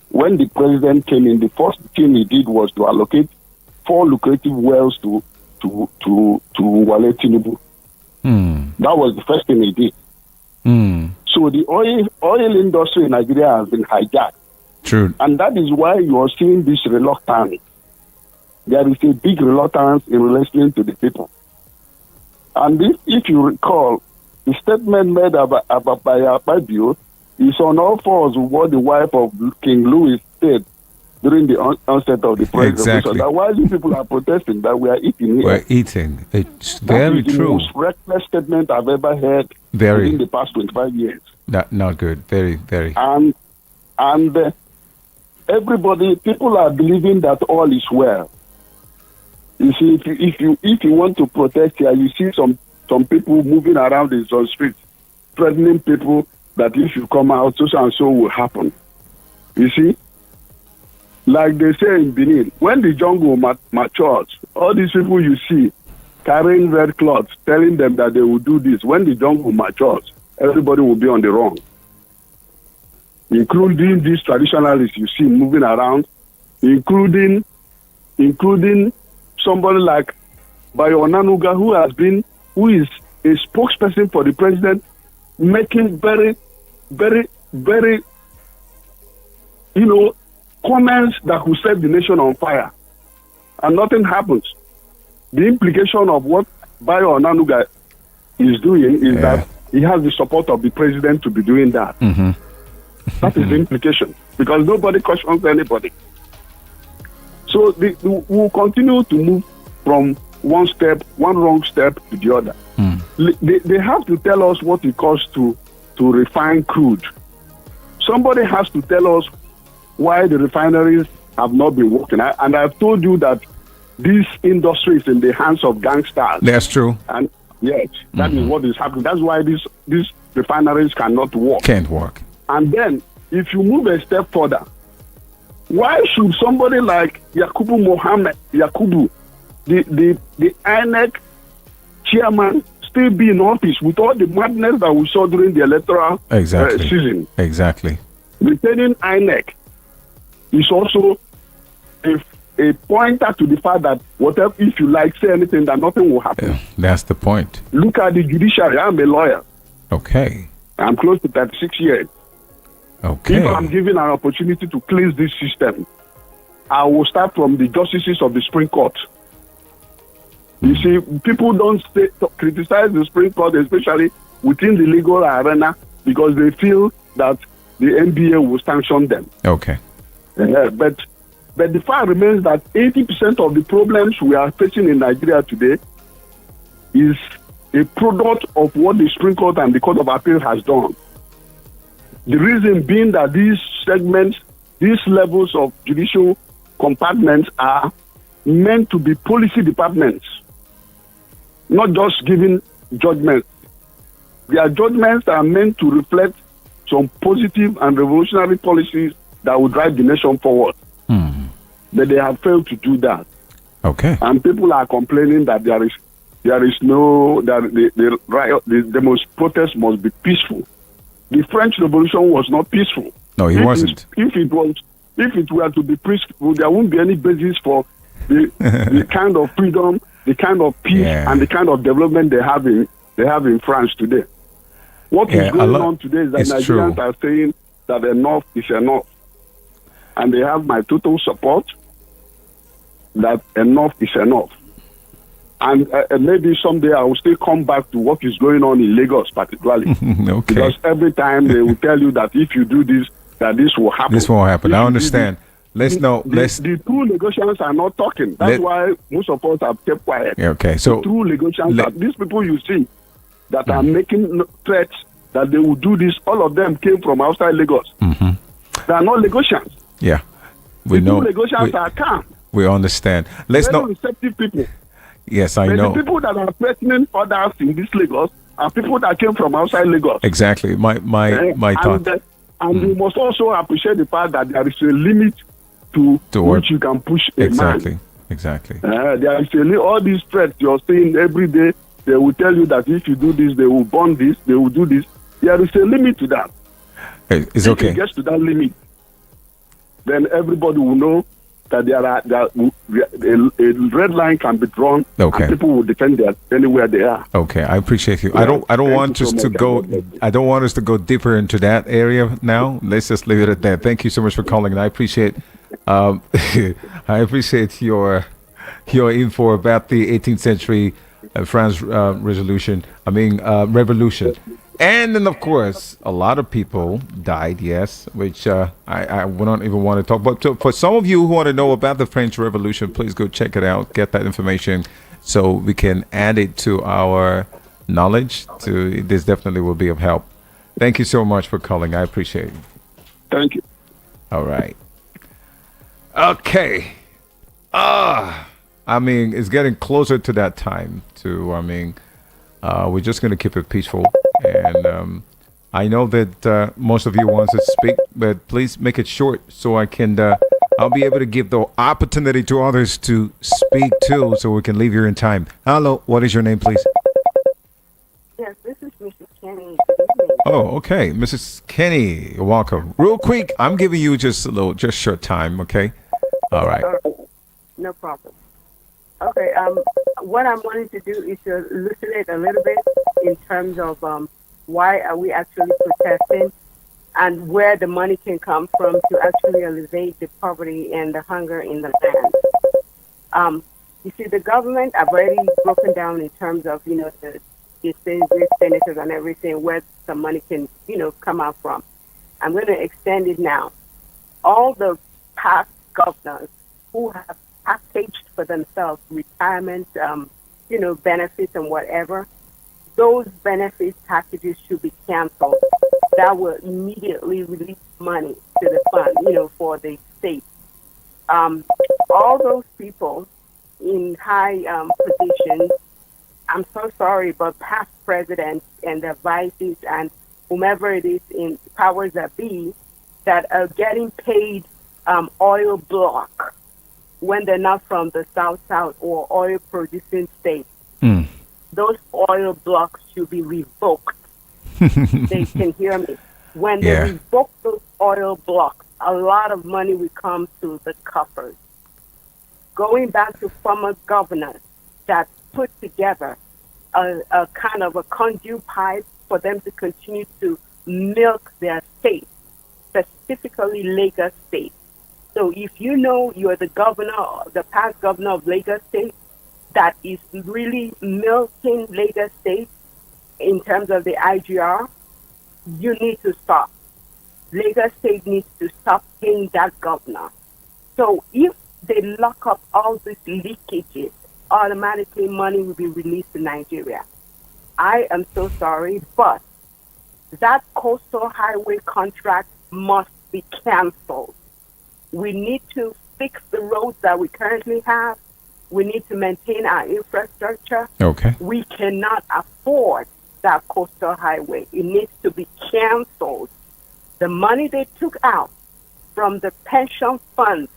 When the president came in, the first thing he did was to allocate 4 lucrative wells to Wale Tinubu. That was the first thing he did. So the oil industry in Nigeria has been hijacked. True. And that is why you are seeing this reluctance. There is a big reluctance in listening to the people. And if you recall, the statement made by Abio is on all fours with what the wife of King Louis said during the onset of the president. Exactly. So that's why these people are protesting that we are eating here. We're eating. It's very true. That is the most reckless statement I've ever heard in the past 25 years. Not good. Very, very. And everybody, people are believing that all is well. You see, if you want to protest here, you see some people moving around in some streets, threatening people that if you come out, so and so will happen. You see, like they say in Benin, when the jungle matures, all these people you see carrying red cloths, telling them that they will do this. When the jungle matures, everybody will be on the run, including these traditionalists you see moving around, including somebody like Bayo Onanuga, who is a spokesperson for the president, making very, very, very, comments that could set the nation on fire, and nothing happens. The implication of what Bayo Onanuga is doing is that he has the support of the president to be doing that. That is the implication, because nobody questions anybody. So we'll continue to move from one wrong step to the other. They have to tell us what it costs to refine crude. Somebody has to tell us why the refineries have not been working. And I've told you that this industry is in the hands of gangsters. That's true. And yes, that is what is happening. That's why these refineries cannot work. Can't work. And then, if you move a step further, why should somebody like Yakubu, the INEC chairman, still be in office with all the madness that we saw during the electoral season. Exactly. Retaining INEC is also a pointer to the fact that whatever, if you like, say anything, that nothing will happen. That's the point. Look at the judiciary. I'm a lawyer. Okay. I'm close to 36 years. Okay. If I'm given an opportunity to cleanse this system, I will start from the justices of the Supreme Court. You see, people don't criticize the Supreme Court, especially within the legal arena, because they feel that the NBA will sanction them. Okay. But the fact remains that 80% of the problems we are facing in Nigeria today is a product of what the Supreme Court and the Court of Appeal has done. The reason being that these segments, these levels of judicial compartments are meant to be policy departments, not just giving judgments. Their judgments are meant to reflect some positive and revolutionary policies that will drive the nation forward. But they have failed to do that. Okay. And people are complaining that there is no, that the riot, the most protest must be peaceful. The French Revolution was not peaceful. No, it wasn't. If it were to be peaceful, there won't be any basis for the kind of freedom, the kind of peace, and the kind of development they have in France today. What is going on today is that Nigerians are saying that enough is enough, and they have my total support. That enough is enough. And maybe someday I will still come back to what is going on in Lagos, particularly. Okay. Because every time they will tell you that if you do this, that this will happen. This won't happen. I understand. The true negotiations are not talking. That's why most of us have kept quiet. Okay. So the true negotiations are these people you see that are making threats that they will do this. All of them came from outside Lagos. They are not negotiations. Yeah. We know. True negotiations are calm. We understand. Very receptive people. Yes, I know. The people that are threatening others in this Lagos are people that came from outside Lagos. Exactly. My thought. And you must also appreciate the fact that there is a limit to which you can push a man. Exactly. There is all these threats you're seeing every day. They will tell you that if you do this, they will burn this, they will do this. There is a limit to that. It's okay. If it gets to that limit, then everybody will know that a red line can be drawn, and people will defend anywhere they are. Okay, I appreciate you. I don't want us to go. I don't want us to go deeper into that area now. Let's just leave it at that. Thank you so much for calling, and I appreciate. I appreciate your info about the 18th century France revolution. Revolution. And then, of course, a lot of people died, yes, which I wouldn't even want to talk about. So for some of you who want to know about the French Revolution, please go check it out, get that information so we can add it to our knowledge. This definitely will be of help. Thank you so much for calling. I appreciate it. Thank you. All right. Okay. It's getting closer to that time we're just going to keep it peaceful. And I know that most of you want to speak, but please make it short so I can, I'll be able to give the opportunity to others to speak too, so we can leave here in time. Hello, what is your name, please? Yes, this is Mrs. Kenny. Oh, okay. Mrs. Kenny, you're welcome. Real quick, I'm giving you just short time, okay? All right. No problem. Okay, what I'm wanting to do is to elucidate a little bit in terms of why are we actually protesting and where the money can come from to actually alleviate the poverty and the hunger in the land. You see, the government have already broken down in terms of, the senators and everything, where the money can, come out from. I'm going to extend it now. All the past governors who have packaged for themselves retirement, benefits and whatever, those benefits packages should be canceled. That will immediately release money to the fund, for the state. All those people in high positions, I'm so sorry, but past presidents and their vices and whomever it is in powers that be that are getting paid oil block when they're not from the South or oil producing states. those oil blocks should be revoked. They can hear me. When they revoke those oil blocks, a lot of money will come to the coffers. Going back to former governors that put together a kind of a conduit pipe for them to continue to milk their state, specifically Lagos State. So if you know you're the governor, the past governor of Lagos State, that is really milking Lagos State in terms of the IGR, you need to stop. Lagos State needs to stop paying that governor. So if they lock up all these leakages, automatically money will be released to Nigeria. I am so sorry, but that coastal highway contract must be canceled. We need to fix the roads that we currently have. We need to maintain our infrastructure. Okay. We cannot afford that coastal highway. It needs to be canceled. The money they took out from the pension funds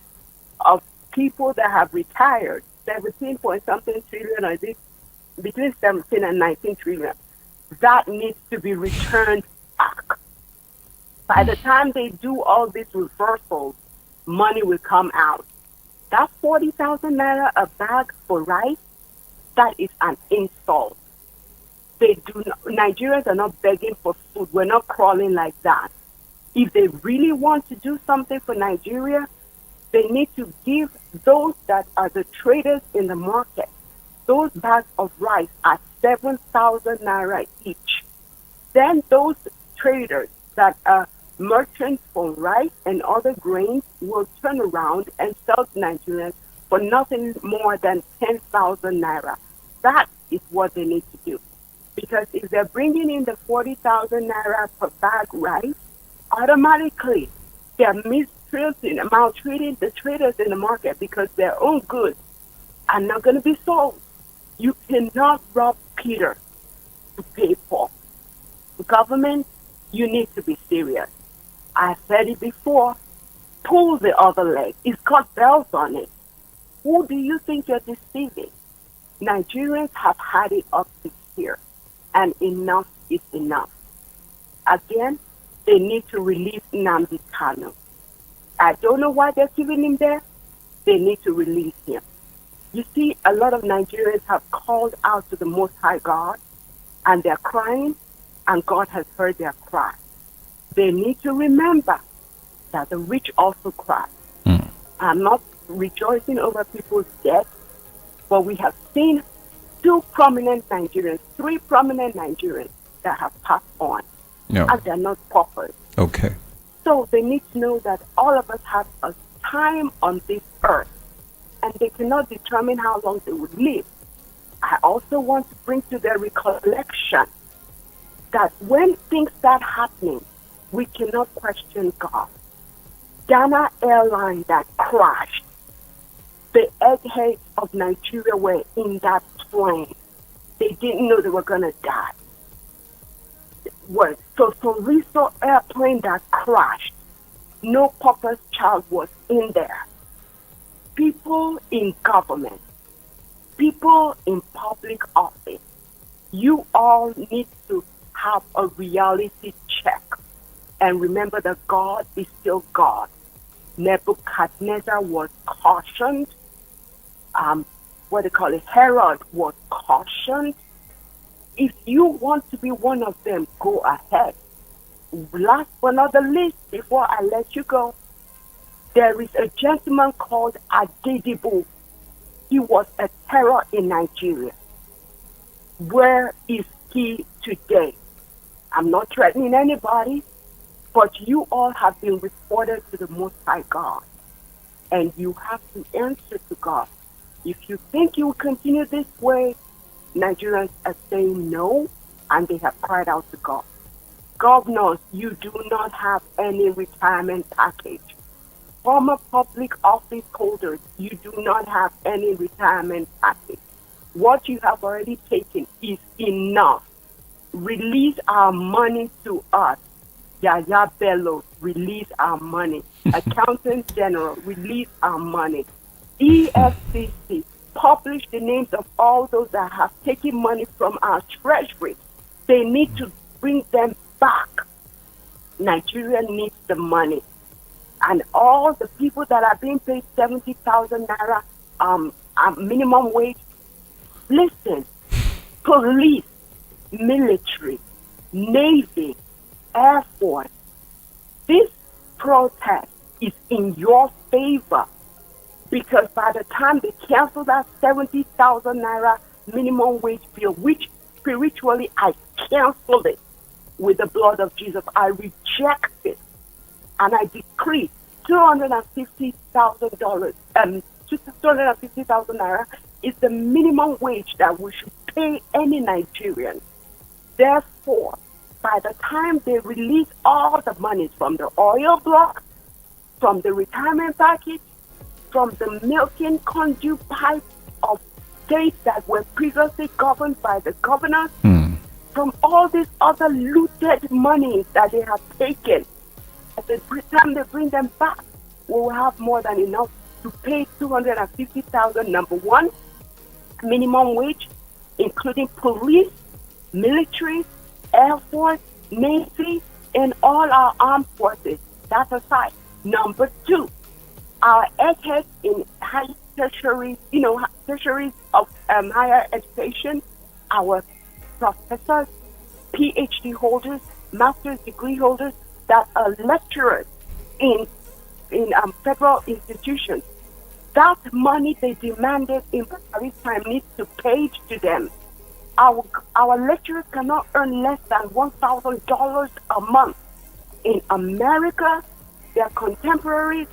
of people that have retired, 17 point something trillion, or is it between 17 and 19 trillion, that needs to be returned back. By the time they do all these reversals, money will come out. That 40,000 naira a bag for rice, that is an insult. Nigerians are not begging for food. We're not crawling like that. If they really want to do something for Nigeria, they need to give those that are the traders in the market, those bags of rice at 7,000 naira each. Then those traders that are merchants for rice and other grains will turn around and sell to Nigerians for nothing more than 10,000 naira. That is what they need to do. Because if they're bringing in the 40,000 naira per bag rice, automatically they're mistreating, maltreating the traders in the market because their own goods are not going to be sold. You cannot rob Peter to pay Paul. Government, you need to be serious. I said it before, pull the other leg. It's got bells on it. Who do you think you're deceiving? Nigerians have had it up to here, and enough is enough. Again, they need to release Nnamdi Kanu. I don't know why they're keeping him there. They need to release him. You see, a lot of Nigerians have called out to the Most High God, and they're crying, and God has heard their cry. They need to remember that the rich also cry. I'm not rejoicing over people's death, but we have seen 3 prominent Nigerians that have passed on. No. And they're not paupers. Okay. So they need to know that all of us have a time on this earth, and they cannot determine how long they would live. I also want to bring to their recollection that when things start happening, we cannot question God. Ghana Airline that crashed, the eggheads of Nigeria were in that plane. They didn't know they were going to die. So Riso airplane that crashed, no pauper's child was in there. People in government, people in public office, you all need to have a reality check. And remember that God is still God. Nebuchadnezzar was cautioned. Herod was cautioned. If you want to be one of them, go ahead. Last but not the least, before I let you go, there is a gentleman called Adedibu. He was a terror in Nigeria. Where is he today? I'm not threatening anybody, but you all have been reported to the Most High God, and you have to answer to God. If you think you will continue this way, Nigerians are saying no, and they have cried out to God. Governors, you do not have any retirement package. Former public office holders, you do not have any retirement package. What you have already taken is enough. Release our money to us. Yaya Bello, release our money. Accountant General, release our money. EFCC, publish the names of all those that have taken money from our treasury. They need to bring them back. Nigeria needs the money. And all the people that are being paid 70,000 naira minimum wage, listen, police, military, Navy, Air Force, this protest is in your favor, because by the time they cancel that 70,000 naira minimum wage bill, which spiritually I cancel it with the blood of Jesus, I reject it, and I decree $250,000, 250,000 naira is the minimum wage that we should pay any Nigerian. Therefore, by the time they release all the money from the oil block, from the retirement package, from the milking conduit pipe of states that were previously governed by the governors, from all these other looted monies that they have taken, at the time they bring them back, we will have more than enough to pay 250,000, number one, minimum wage, including police, military, Air Force, Navy, and all our armed forces. That aside. Number two, our eggheads in high tertiaries, tertiaries of higher education, our professors, PhD holders, master's degree holders that are lecturers in federal institutions. That money they demanded in Paris time needs to pay to them. Our lecturers cannot earn less than $1,000 a month. In America, their contemporaries,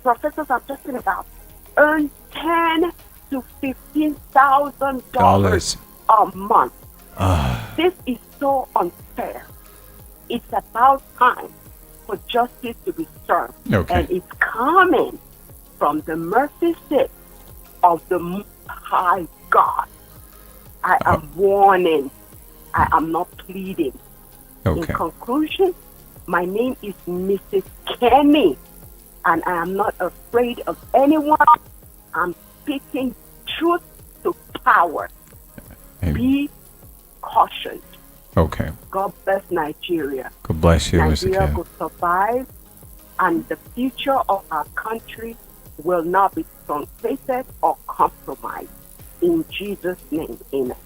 professors I'm talking about, earn $10,000 to $15,000 a month. This is so unfair. It's about time for justice to be served. Okay. And it's coming from the mercy seat of the Most High God. I am warning. I am not pleading. Okay. In conclusion, my name is Mrs. Kenny, and I am not afraid of anyone. I'm speaking truth to power. Be cautious. Okay. God bless Nigeria. God bless you, Mr. Nigeria Ken. will survive, and the future of our country will not be truncated or compromised. In Jesus' name, amen.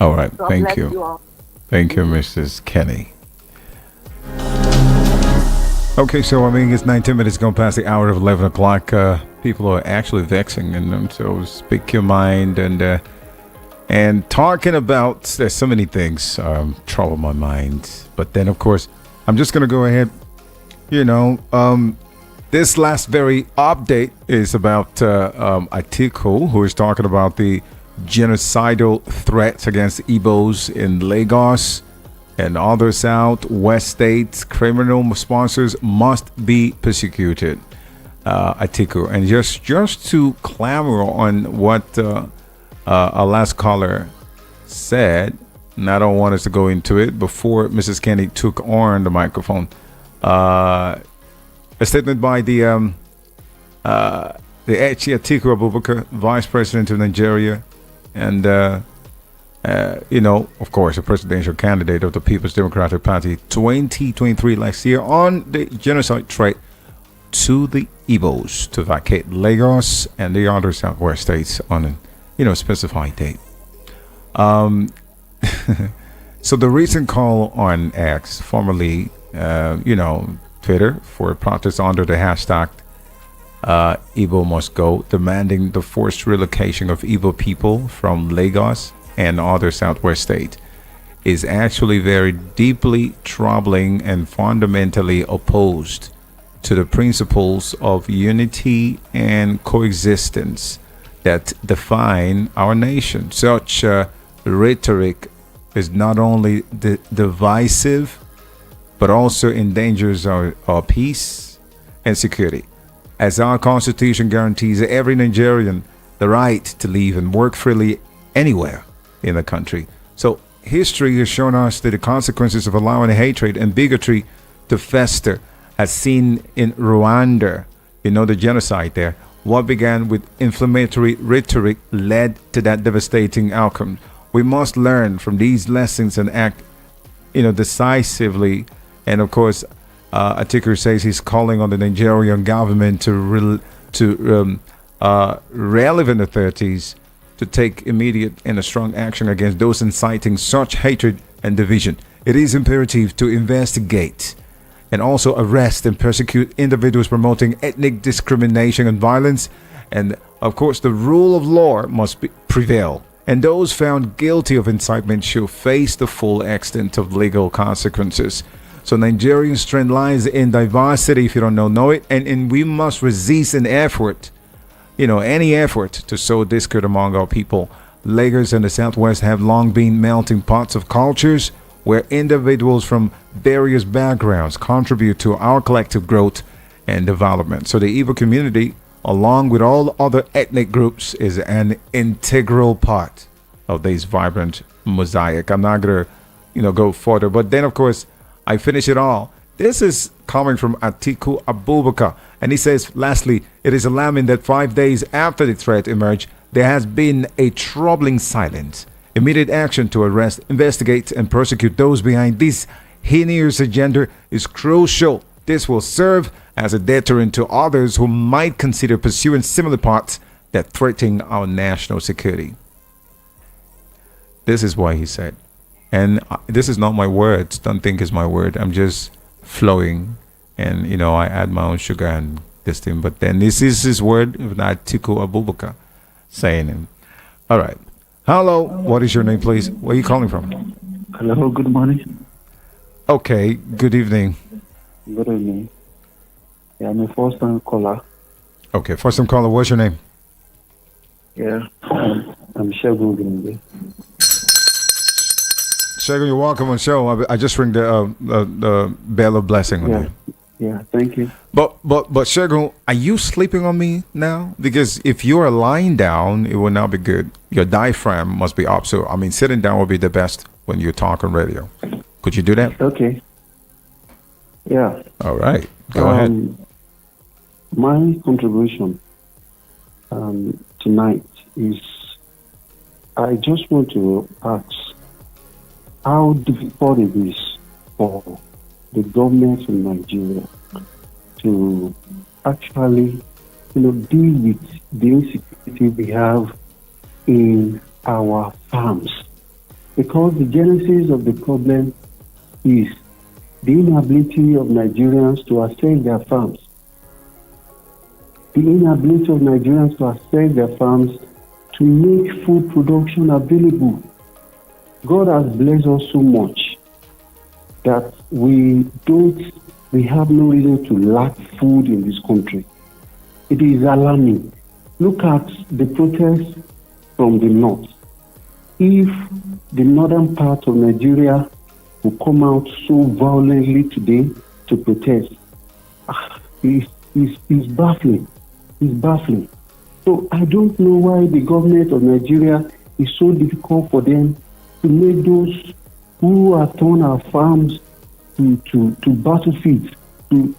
All right. God Thank bless you. you all. Thank you, Mrs. Kenny. Okay, so it's 19 minutes gone past the hour of 11 o'clock. People are actually vexing, and so speak your mind and talking about. There's so many things trouble my mind, but then of course I'm just gonna go ahead. This last very update is about Atiku, who is talking about the genocidal threats against Igbos in Lagos and other South-West states. Criminal sponsors must be persecuted. Atiku, and just to clamor on what our last caller said, and I don't want us to go into it before Mrs. Kenny took on the microphone. A statement by the Atiku Abubakar, Vice President of Nigeria, and of course, a presidential candidate of the People's Democratic Party 2023 last year, on the genocide threat to the Igbos to vacate Lagos and the other Southwest states on a specified date. So the recent call on X, formerly Twitter, for protests under the hashtag Igbo must go, demanding the forced relocation of Igbo people from Lagos and other Southwest states, is actually very deeply troubling and fundamentally opposed to the principles of unity and coexistence that define our nation. Such rhetoric is not only divisive, but also endangers our peace and security, as our Constitution guarantees every Nigerian the right to live and work freely anywhere in the country. So history has shown us that the consequences of allowing hatred and bigotry to fester, as seen in Rwanda, the genocide there, what began with inflammatory rhetoric led to that devastating outcome. We must learn from these lessons and act, decisively. And of course, Atiku says he's calling on the Nigerian government to relevant authorities to take immediate and a strong action against those inciting such hatred and division. It is imperative to investigate and also arrest and persecute individuals promoting ethnic discrimination and violence. And of course, the rule of law must prevail. And those found guilty of incitement should face the full extent of legal consequences. So Nigerian strength lies in diversity, if you don't know it. And we must resist an effort, any effort to sow discord among our people. Lagos and the Southwest have long been melting pots of cultures where individuals from various backgrounds contribute to our collective growth and development. So the Igbo community, along with all other ethnic groups, is an integral part of this vibrant mosaic. I'm not going to, go further. But then, of course, I finish it all. This is coming from Atiku Abubakar. And he says, lastly, it is alarming that 5 days after the threat emerged, there has been a troubling silence. Immediate action to arrest, investigate, and persecute those behind this heinous agenda is crucial. This will serve as a deterrent to others who might consider pursuing similar paths that threaten our national security. This is what he said. And this is not my words. Don't think it's my word. I'm just flowing. And, I add my own sugar and this thing. But then this is his word, Atiku Abubakar, saying him. All right. Hello. What is your name, please? Where are you calling from? Hello. Good morning. Okay. Good evening. Good evening. Yeah, I'm a first-time caller. Okay. First-time caller. What's your name? Yeah. I'm Shegun Ginde. Shegun, you're welcome on the show. I just ring the bell of blessing on you. Yeah, thank you. But Shegun, are you sleeping on me now? Because if you are lying down, it will not be good. Your diaphragm must be up. So, sitting down will be the best when you talk on radio. Could you do that? Okay. Yeah. All right. Go ahead. My contribution tonight is I just want to ask how difficult it is for the government in Nigeria to actually, deal with the insecurity we have in our farms. Because the genesis of the problem is the inability of Nigerians to access their farms. The inability of Nigerians to access their farms to make food production available. God has blessed us so much that we have no reason to lack food in this country. It is alarming. Look at the protests from the north. If the northern part of Nigeria will come out so violently today to protest, it's baffling. It's baffling. So I don't know why the government of Nigeria is so difficult for them to make those who have turned our farms to battlefields. In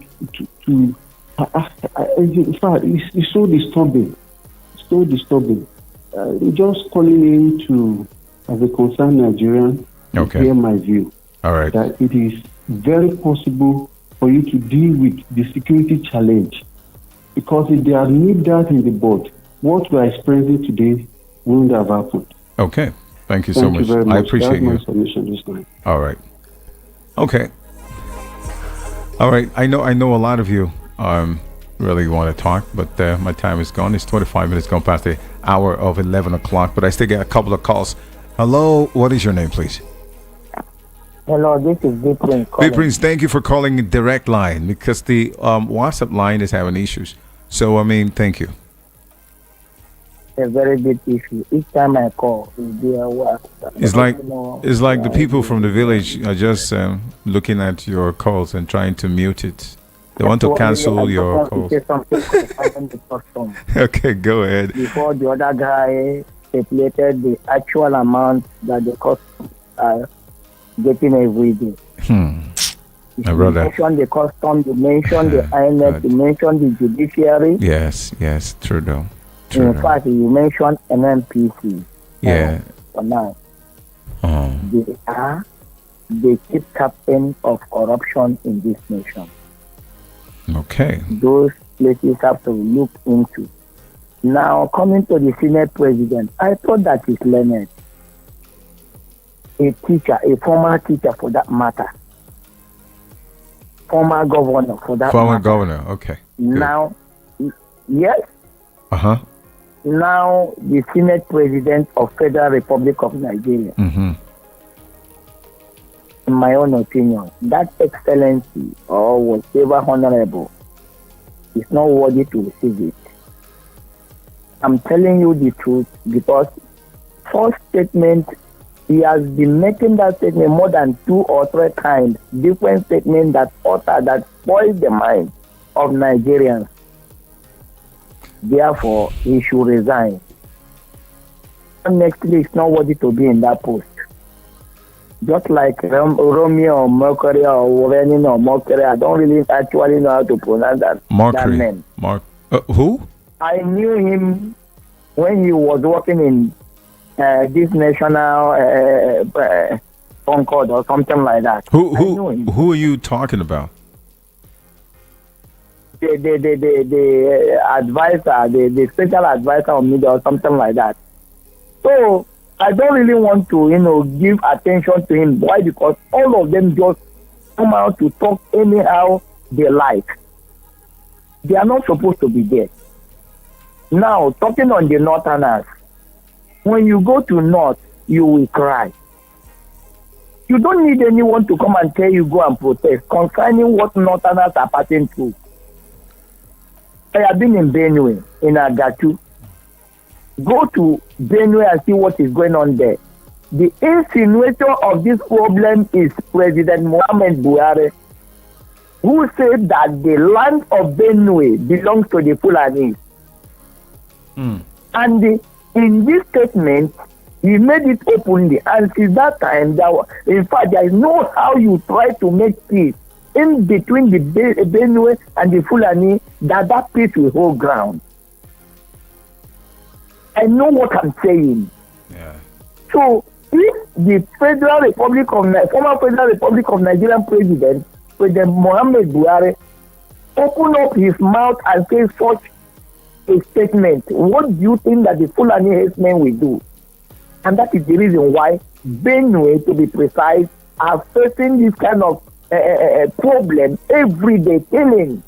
fact, it's so disturbing. It's so disturbing. Just calling in to, as a concerned Nigerian, hear my view. All right. That it is very possible for you to deal with the security challenge. Because if they had nipped that in the bud, what we are experiencing today wouldn't have happened. Okay. Thank you so much. Very much. I appreciate you. That's my submission this time. All right. Okay. All right. I know a lot of you really want to talk, but my time is gone. It's 25 minutes gone past the hour of 11 o'clock, but I still get a couple of calls. Hello. What is your name, please? Hello, this is B Prince. B Prince, thank you for calling direct line because the WhatsApp line is having issues. So, thank you. A very big issue. Each time I call, it's like the people from the village are just looking at your calls and trying to mute it. They want to cancel your calls. Okay, go ahead. Before the other guy stipulated the actual amount that the cost are getting every day. My You brother. mentioned the custom, you mentioned the INEC, you mentioned the judiciary. Yes, true though. In fact, you mentioned NNPC. Yeah. For now, they are the chief captain of corruption in this nation. Okay. Those places have to look into. Now, coming to the Senate president, I thought that is learned. A teacher, a former teacher for that matter. Former governor for that Former matter. governor, okay. Good. Now, yes. Uh-huh. Now, the Senate president of Federal Republic of Nigeria. Mm-hmm. In my own opinion, that excellency or whatever honorable is not worthy to receive it. I'm telling you the truth because first statement, he has been making that statement more than 2 or 3 times, different statements that spoil the mind of Nigerians. Therefore, he should resign. Nextly, it's not worthy to be in that post. Just like Romeo or Mercury or Renin or Mercury, I don't really actually know how to pronounce that name. Who? I knew him when he was working in this national Concord or something like that. Who are you talking about? The advisor, the special advisor on media or something like that. So I don't really want to, give attention to him. Why? Because all of them just come out to talk anyhow they like. They are not supposed to be there. Now, talking on the Northerners, when you go to North, you will cry. You don't need anyone to come and tell you go and protest concerning what Northerners are passing through. I have been in Benue, in Agatu. Go to Benue and see what is going on there. The insinuator of this problem is President Muhammad Buhari, who said that the land of Benue belongs to the Fulanis. And in this statement, he made it openly. And since that time, in fact, there is no how you try to make peace in between the Benue and the Fulani, that peace will hold ground. I know what I'm saying. Yeah. So, if the former Federal Republic of Nigerian President Muhammad Buhari open up his mouth and say such a statement, what do you think that the Fulani herdsmen will do? And that is the reason why Benue, to be precise, are facing this kind of problem every day, killing.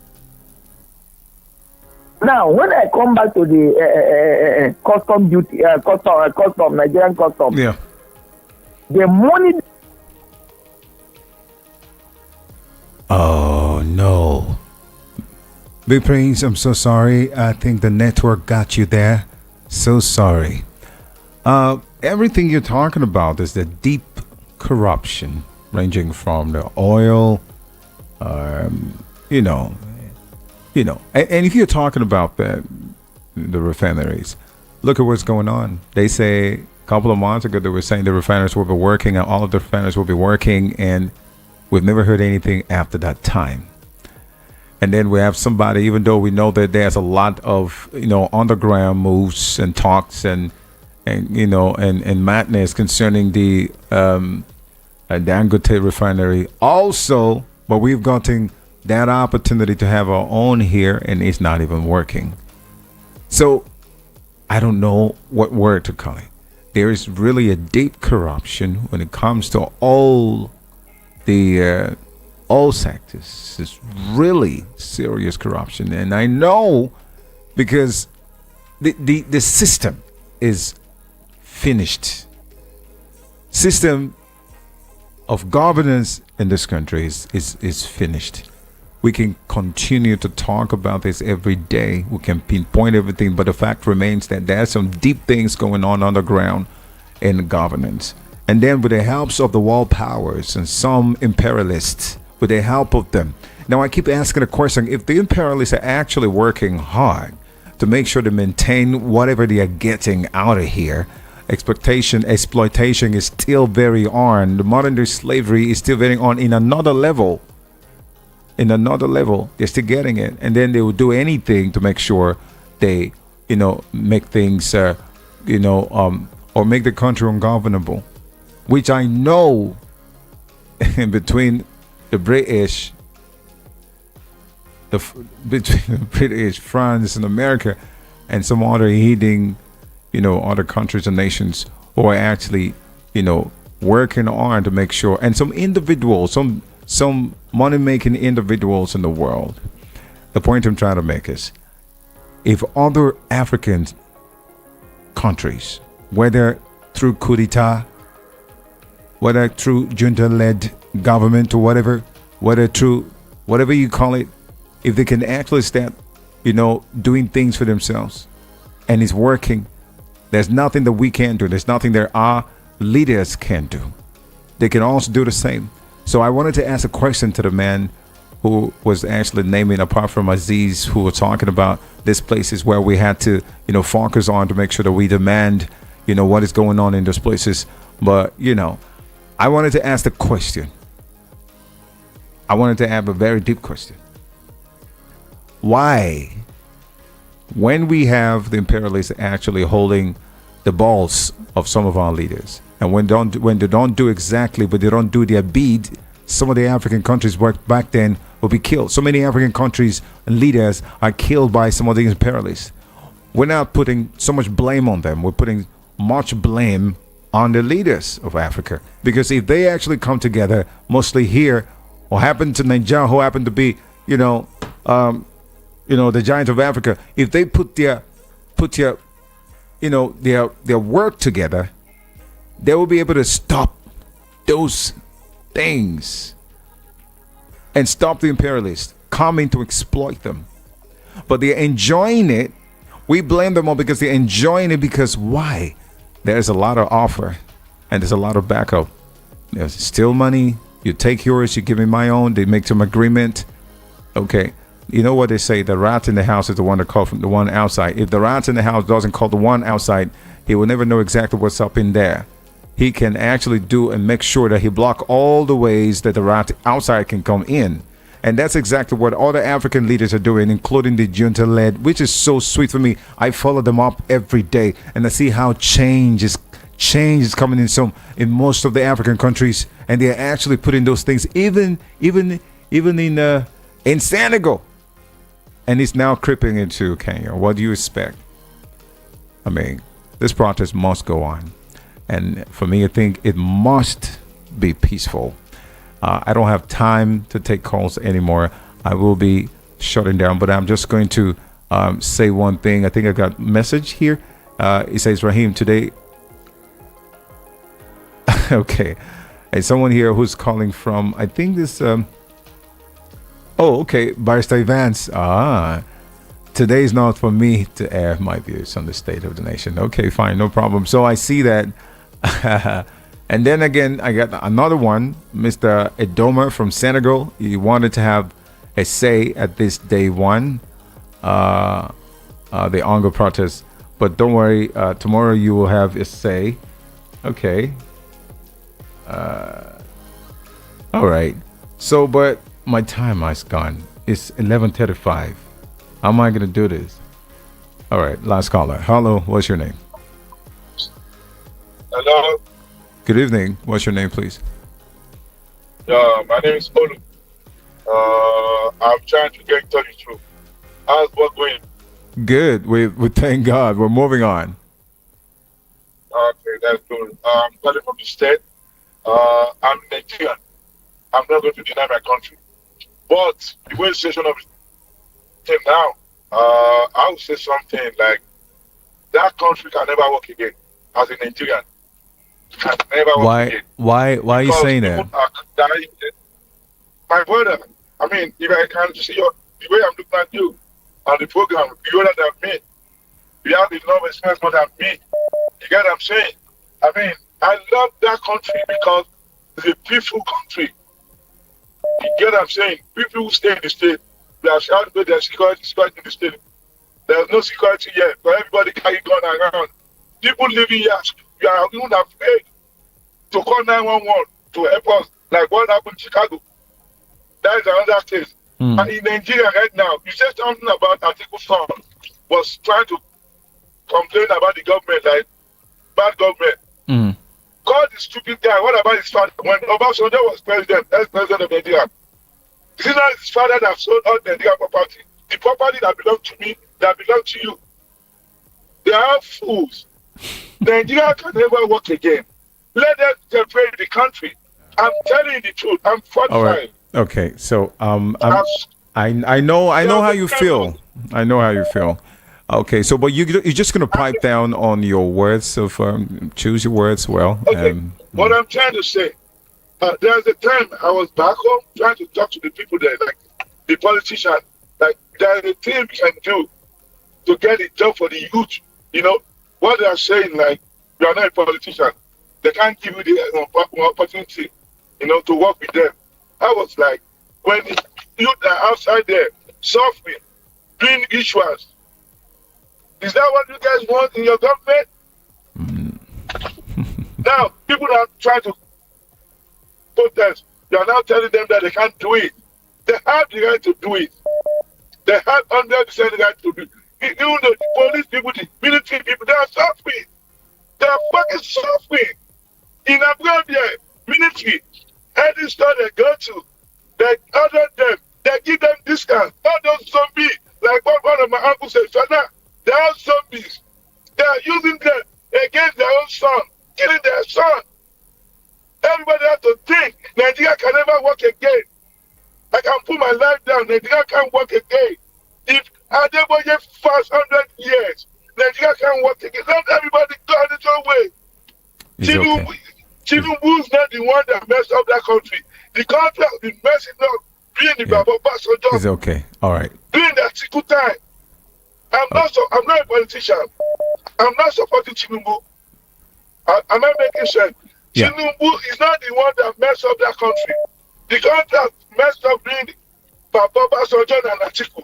Now, when I come back to the custom duty, custom, Nigerian custom, the money. Oh no, Big Prince, I'm so sorry. I think the network got you there. So sorry. Everything you're talking about is the deep corruption, ranging from the oil, and if you're talking about the refineries, look at what's going on. They say a couple of months ago they were saying the refineries will be working and all of the refineries will be working, and we've never heard anything after that time. And then we have somebody, even though we know that there's a lot of underground moves and talks and madness concerning the Dangote refinery also, but we've gotten that opportunity to have our own here, and it's not even working. So I don't know what word to call it. There is really a deep corruption when it comes to all the all sectors. It's really serious corruption, and I know because the system is finished. System of governance in this country is finished. We can continue to talk about this every day. We can pinpoint everything, but the fact remains that there are some deep things going on underground in governance. And then with the helps of the world powers and some imperialists, with the help of them. Now I keep asking the question, if the imperialists are actually working hard to make sure to maintain whatever they are getting out of here, exploitation is still very on. The modern day slavery is still very on in another level. in another level, they're still getting it, and then they will do anything to make sure they, make things, or make the country ungovernable, which I know between the British, between the British, France, and America, and some other heeding, other countries and nations who are actually, working on to make sure, and some individuals, some money-making individuals in the world. The point I'm trying to make is, if other African countries, whether through coup d'etat, whether through junta-led government or whatever, whether through whatever you call it, if they can actually start, doing things for themselves, and it's working, there's nothing that we can do. There's nothing that our leaders can do. They can also do the same. So I wanted to ask a question to the man who was actually naming, apart from Aziz, who were talking about these places where we had to, focus on to make sure that we demand, what is going on in those places. But, I wanted to ask the question. I wanted to have a very deep question. Why, when we have the imperialists actually holding the balls of some of our leaders, and when they don't do exactly, but they don't do their bid, some of the African countries back then will be killed. So many African countries and leaders are killed by some of these imperialists. We're not putting so much blame on them. We're putting much blame on the leaders of Africa, because if they actually come together, mostly here, what happened to Nigeria, who happened to be, the giant of Africa, if they put their work together, they will be able to stop those things and stop the imperialists coming to exploit them. But they're enjoying it. We blame them all because they're enjoying it, because why? There's a lot of offer and there's a lot of backup. There's still money. You take yours, you give me my own. They make some agreement. Okay. You know what they say? The rat in the house is the one that calls from the one outside. If the rat in the house doesn't call the one outside, he will never know exactly what's up in there. He can actually do and make sure that he block all the ways that the rat outside can come in. And that's exactly what all the African leaders are doing, including the junta-led, which is so sweet for me. I follow them up every day, and I see how change is coming in most of the African countries, and they're actually putting those things even in Senegal, and it's now creeping into Kenya. What do you expect? I mean, this protest must go on. And for me, I think it must be peaceful. I don't have time to take calls anymore. I will be shutting down, but I'm just going to say one thing. I think I got a message here. It says, Raheem, today. Okay. Hey, someone here who's calling from, I think this. Okay. Barrister Evans. Today is not for me to air my views on the state of the nation. Okay, fine. No problem. So I see that. And then again, I got another one, Mr. Edoma from Senegal. He wanted to have a say at this day one, the Ongo protest. But don't worry, tomorrow you will have a say. Okay. All right. So, but my time is gone. It's 11:35. How am I going to do this? All right, last caller. Hello, what's your name? Hello. Good evening. What's your name, please? My name is Olu. I'm trying to get in touch with you. How's work going? Good. We thank God. We're moving on. Okay, that's good. I'm calling from the state. I'm Nigerian. I'm not going to deny my country. But the way the situation of it now, I would say something like that country can never work again as a Nigerian. Can never work again. Why are you saying that? My brother, I mean, if I can see the way I'm looking at you on the program, you're older than me. You have enough experience more than me. You get what I'm saying? I mean, I love that country because it's a peaceful country. You get what I'm saying? People who stay in the state, they are shouting that there's security in the state. There's no security yet, but everybody carry gun around. People living here, you are even afraid to call 911 to help us, like what happened in Chicago. That is another case. In Nigeria right now, you said something about Article Son was trying to complain about the government, like bad government. Call the stupid guy. What about his father? When Obasanjo was president, ex-president of Nigeria, is it not his father that sold all Nigerian property? The property that belonged to me, that belonged to you. They are fools. Nigeria can never work again. Let them separate the country. I'm telling you the truth. I'm 45. All right. Okay. So I know how you feel. I know how you feel. Okay. So, but you're just gonna pipe down on your words of choose your words well. Okay. What I'm trying to say, there's a time I was back home trying to talk to the people there, like the politicians. Like there's a thing we can do to get a job for the youth. You know what they are saying? Like you are not a politician. They can't give you the opportunity, to work with them. I was like, when the youth are outside there suffering, doing issues, is that what you guys want in your government? Now, people are trying to protest. You are now telling them that they can't do it. They have the right to do it. They have 100% right to do it. Even the police people, the military people, they are suffering. They are fucking suffering. In Abuja, military, any store they go to, they order them, they give them discounts. All those zombies, like one of my uncles said, they are zombies. They are using them against their own son, killing their son. Everybody has to think Nigeria can never work again. I can put my life down. Nigeria can't work again. If Adeboye fast 100 years, Nigeria can't work again. Let everybody go on its own way. Tinubu's not the one that messed up that country. The country has been messing up during the Baba Basojo. It's okay. All right. During that Tiku time. I'm not a politician. I'm not supporting Tinubu. Am I making sense? Yeah. Tinubu is not the one that messed up that country. The country has messed up during the Baba Basojo and Atiku.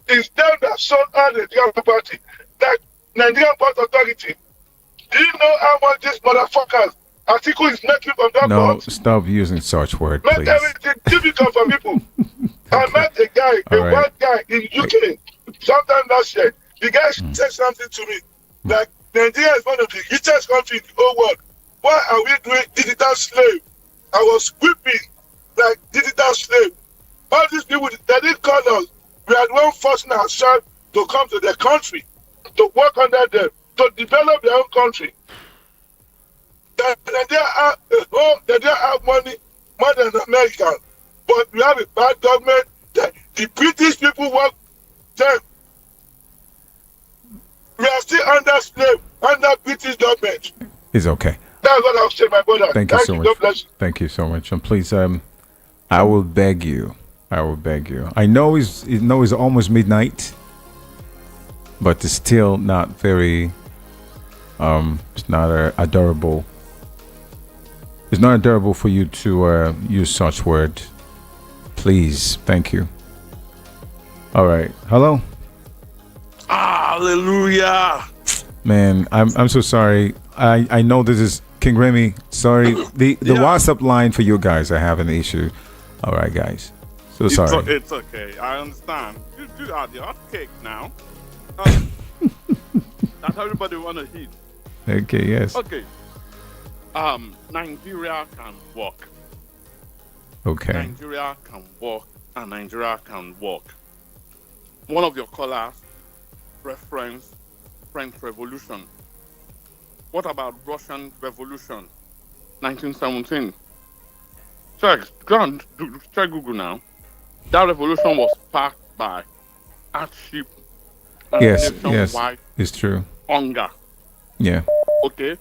It's them that sold all the Nigerian property. That Nigerian Port Authority. Do you know how much these motherfuckers Atiku is making from that port? Stop using such word, Make please. everything difficult for people. I met a guy, white guy in UK, sometime last year. The guy said something to me, like Nigeria is one of the richest countries in the whole world. Why are we doing digital slave? I was weeping like digital slave. All these people, they didn't call us. We are the one forcing ourselves to come to their country, to work under them, to develop their own country. They have money more than Americans, but we have a bad government. The British people work them. We are still under slave, under British government. It's okay. That's what I'll say, my brother. Thank you so much. God bless you. Thank you so much. And please, I will beg you. I know it's almost midnight, but it's still not very. It's not adorable. It's not adorable for you to use such word. Please, thank you. All right. Hello. Hallelujah. Man, I'm so sorry. I know this is King Remy. Sorry. The WhatsApp line for you guys, I have an issue. All right, guys. So sorry. It's okay. I understand. You are the hot cake now. That's everybody want to eat. Okay, yes. Okay. Nigeria can work. Okay. Nigeria can work and Nigeria can work. One of your callers referenced French Revolution. What about Russian Revolution? 1917. Check Google now. That revolution was sparked by hardship and nationwide it's true. hunger. Yeah. Okay.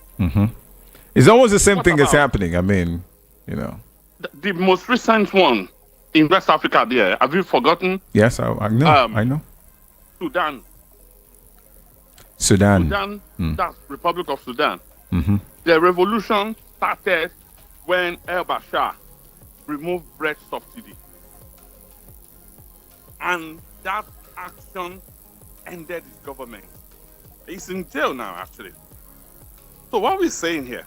It's almost the same thing that's happening. I mean, The most recent one in West Africa there, have you forgotten? Yes, I know. I know. Sudan, that's Republic of Sudan. The revolution started when El Bashir removed bread subsidy. And that action ended his government. He's in jail now, actually. So what we're saying here,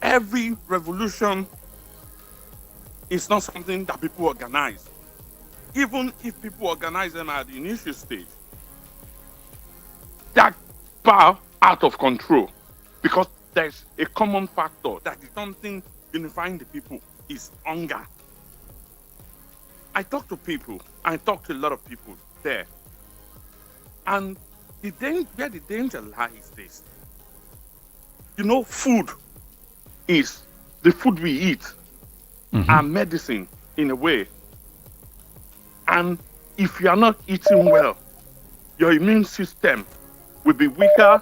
every revolution it's not something that people organize. Even if people organize them at the initial stage, that far out of control, because there's a common factor that is something unifying the people is hunger. I talk to people, I talk to a lot of people there, and where the danger lies is this. You know, food is the food we eat, and medicine in a way. And if you are not eating well, your immune system will be weaker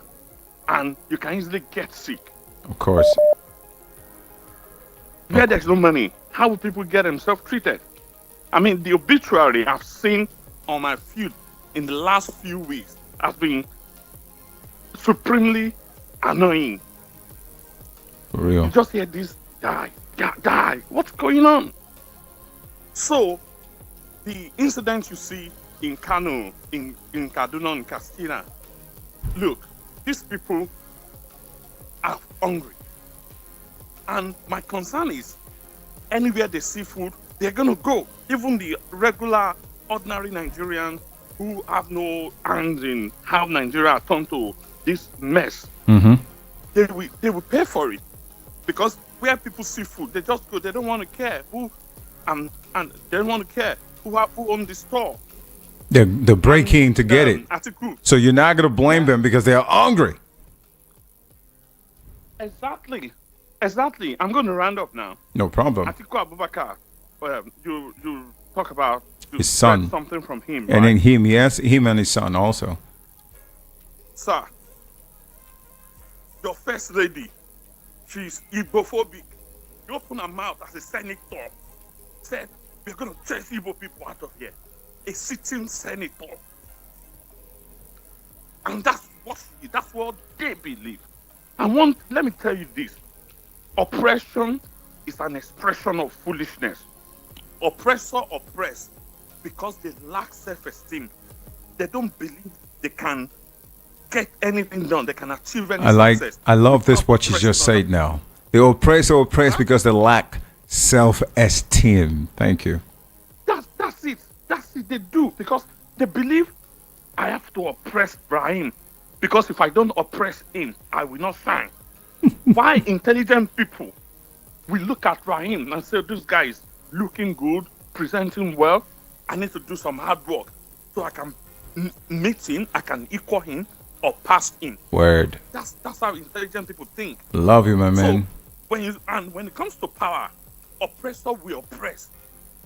and you can easily get sick. Of course. Where there's no money, how will people get themselves treated? I mean, the obituary I've seen on my feed in the last few weeks has been supremely annoying. For real. You just hear this, die. What's going on? So, the incidents you see in Kano, in Kaduna, in Katsina, look, these people are hungry. And my concern is, anywhere they see food, they're going to go. Even the regular, ordinary Nigerians who have no hands in how Nigeria turned to this mess, they will pay for it. Because where people see food, they just go. They don't want to care who, and they don't want to care who own the store. They're breaking to get it. So you're not going to blame them because they're hungry. Exactly. I'm going to round up now. No problem. Atiku Abubakar, you talk about His son. Something from him, And right? then him and his son also. Sir, your first lady, she's Igbophobic. You open her mouth as a senator, said, we're going to chase Igbo people out of here. A sitting senator. And that's what they believe. Let me tell you this. Oppression is an expression of foolishness. Oppressor oppress because they lack self-esteem. They don't believe they can get anything done. They can achieve any success. I love this, what you just said now. They oppress because they lack self-esteem. Thank you. That's it. They do because they believe I have to oppress Brahim because if I don't oppress him, I will not shine. Why intelligent people will look at Brahim and say, this guy is looking good, presenting well. I need to do some hard work so I can meet him, I can equal him or pass him. Word. That's how intelligent people think. Love you, my man. So when it comes to power, oppressor will oppress.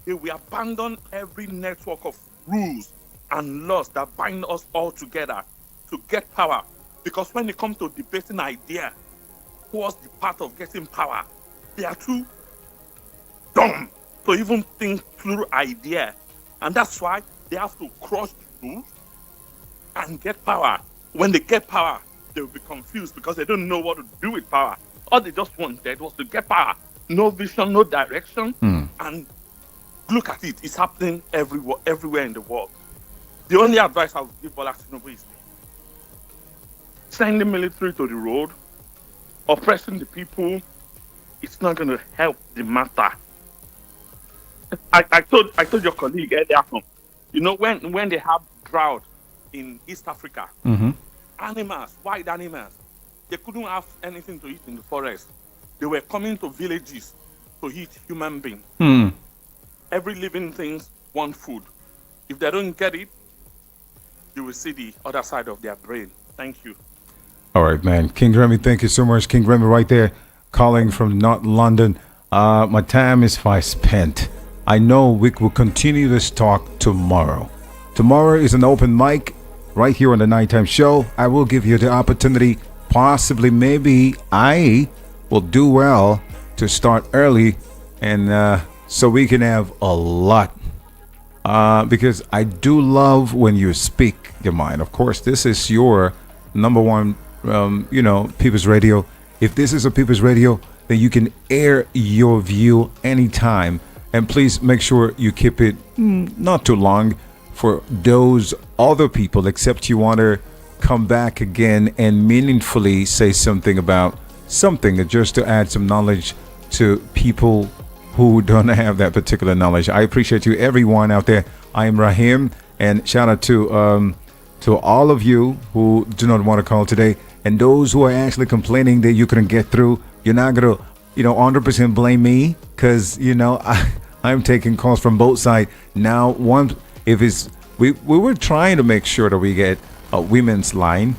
They will abandon every network of rules and laws that bind us all together to get power. Because when it comes to debating idea towards the path of getting power, they are too dumb to even think through idea. And that's why they have to crush the rules and get power. When they get power, they will be confused because they don't know what to do with power. All they just wanted was to get power. No vision, no direction. And look at it. It's happening everywhere in the world. The only advice I would give Bola Tinubu is send the military to the road, oppressing the people. It's not going to help the matter. I told your colleague earlier on, you know, when they have drought in East Africa, animals, wild animals, they couldn't have anything to eat in the forest. They were coming to villages to eat human beings. Every living thing want food. If they don't get it, you will see the other side of their brain. Thank you. All right, man. King Remy, thank you so much. King Remy right there calling from North London. My time is far spent. I know we will continue this talk tomorrow. Tomorrow is an open mic right here on the Nighttime Show. I will give you the opportunity, possibly, maybe I will do well to start early and so we can have a lot. Because I do love when you speak your mind. Of course, this is your number one, People's Radio. If this is a People's Radio, then you can air your view anytime. And please make sure you keep it not too long for those other people, except you want to come back again and meaningfully say something about something, just to add some knowledge to people who don't have that particular knowledge. I appreciate you, everyone out there. I am Rahim, and shout out to all of you who do not want to call today, and those who are actually complaining that you couldn't get through. You're not gonna, 100% blame me, because I'm taking calls from both sides now. We were trying to make sure that we get a women's line,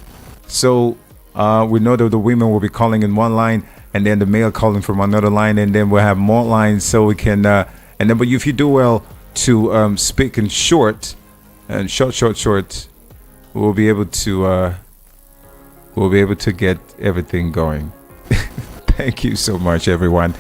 so we know that the women will be calling in one line, and then the male calling from another line, and then we'll have more lines, so we can but if you do well to speak in short, we'll be able to get everything going. Thank you so much, everyone.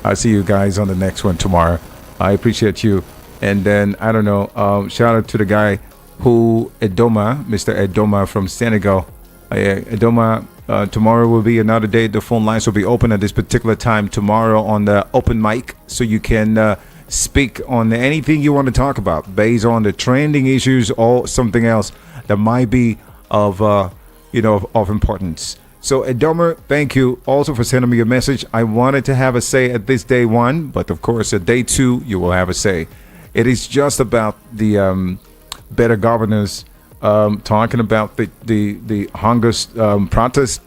I'll see you guys on the next one tomorrow. I appreciate you. And then I don't know, shout out to the guy Mr. Edoma from Senegal. Edoma, tomorrow will be another day. The phone lines will be open at this particular time tomorrow on the open mic, so you can speak on anything you want to talk about based on the trending issues or something else that might be of importance. So Edoma, thank you also for sending me a message. I wanted to have a say at this day one, but of course at day two you will have a say. It is just about the better governance, talking about the hunger protest.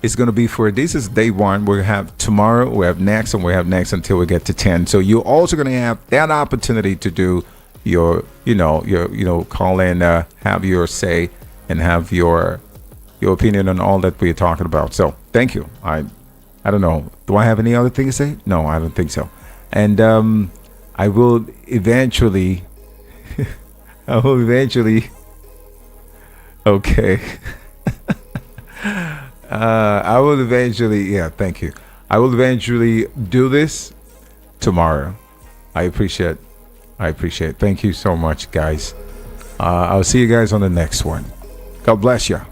It's going to be this is day one. We'll have tomorrow, we have next, and we have next until we get to 10. So you're also going to have that opportunity to do your call in, have your say, and have your opinion on all that we're talking about. So thank you. I don't know. Do I have any other thing to say? No, I don't think so. And I will eventually okay. I will eventually, thank you. I will eventually do this tomorrow. I appreciate. Thank you so much, guys. I'll see you guys on the next one. God bless you.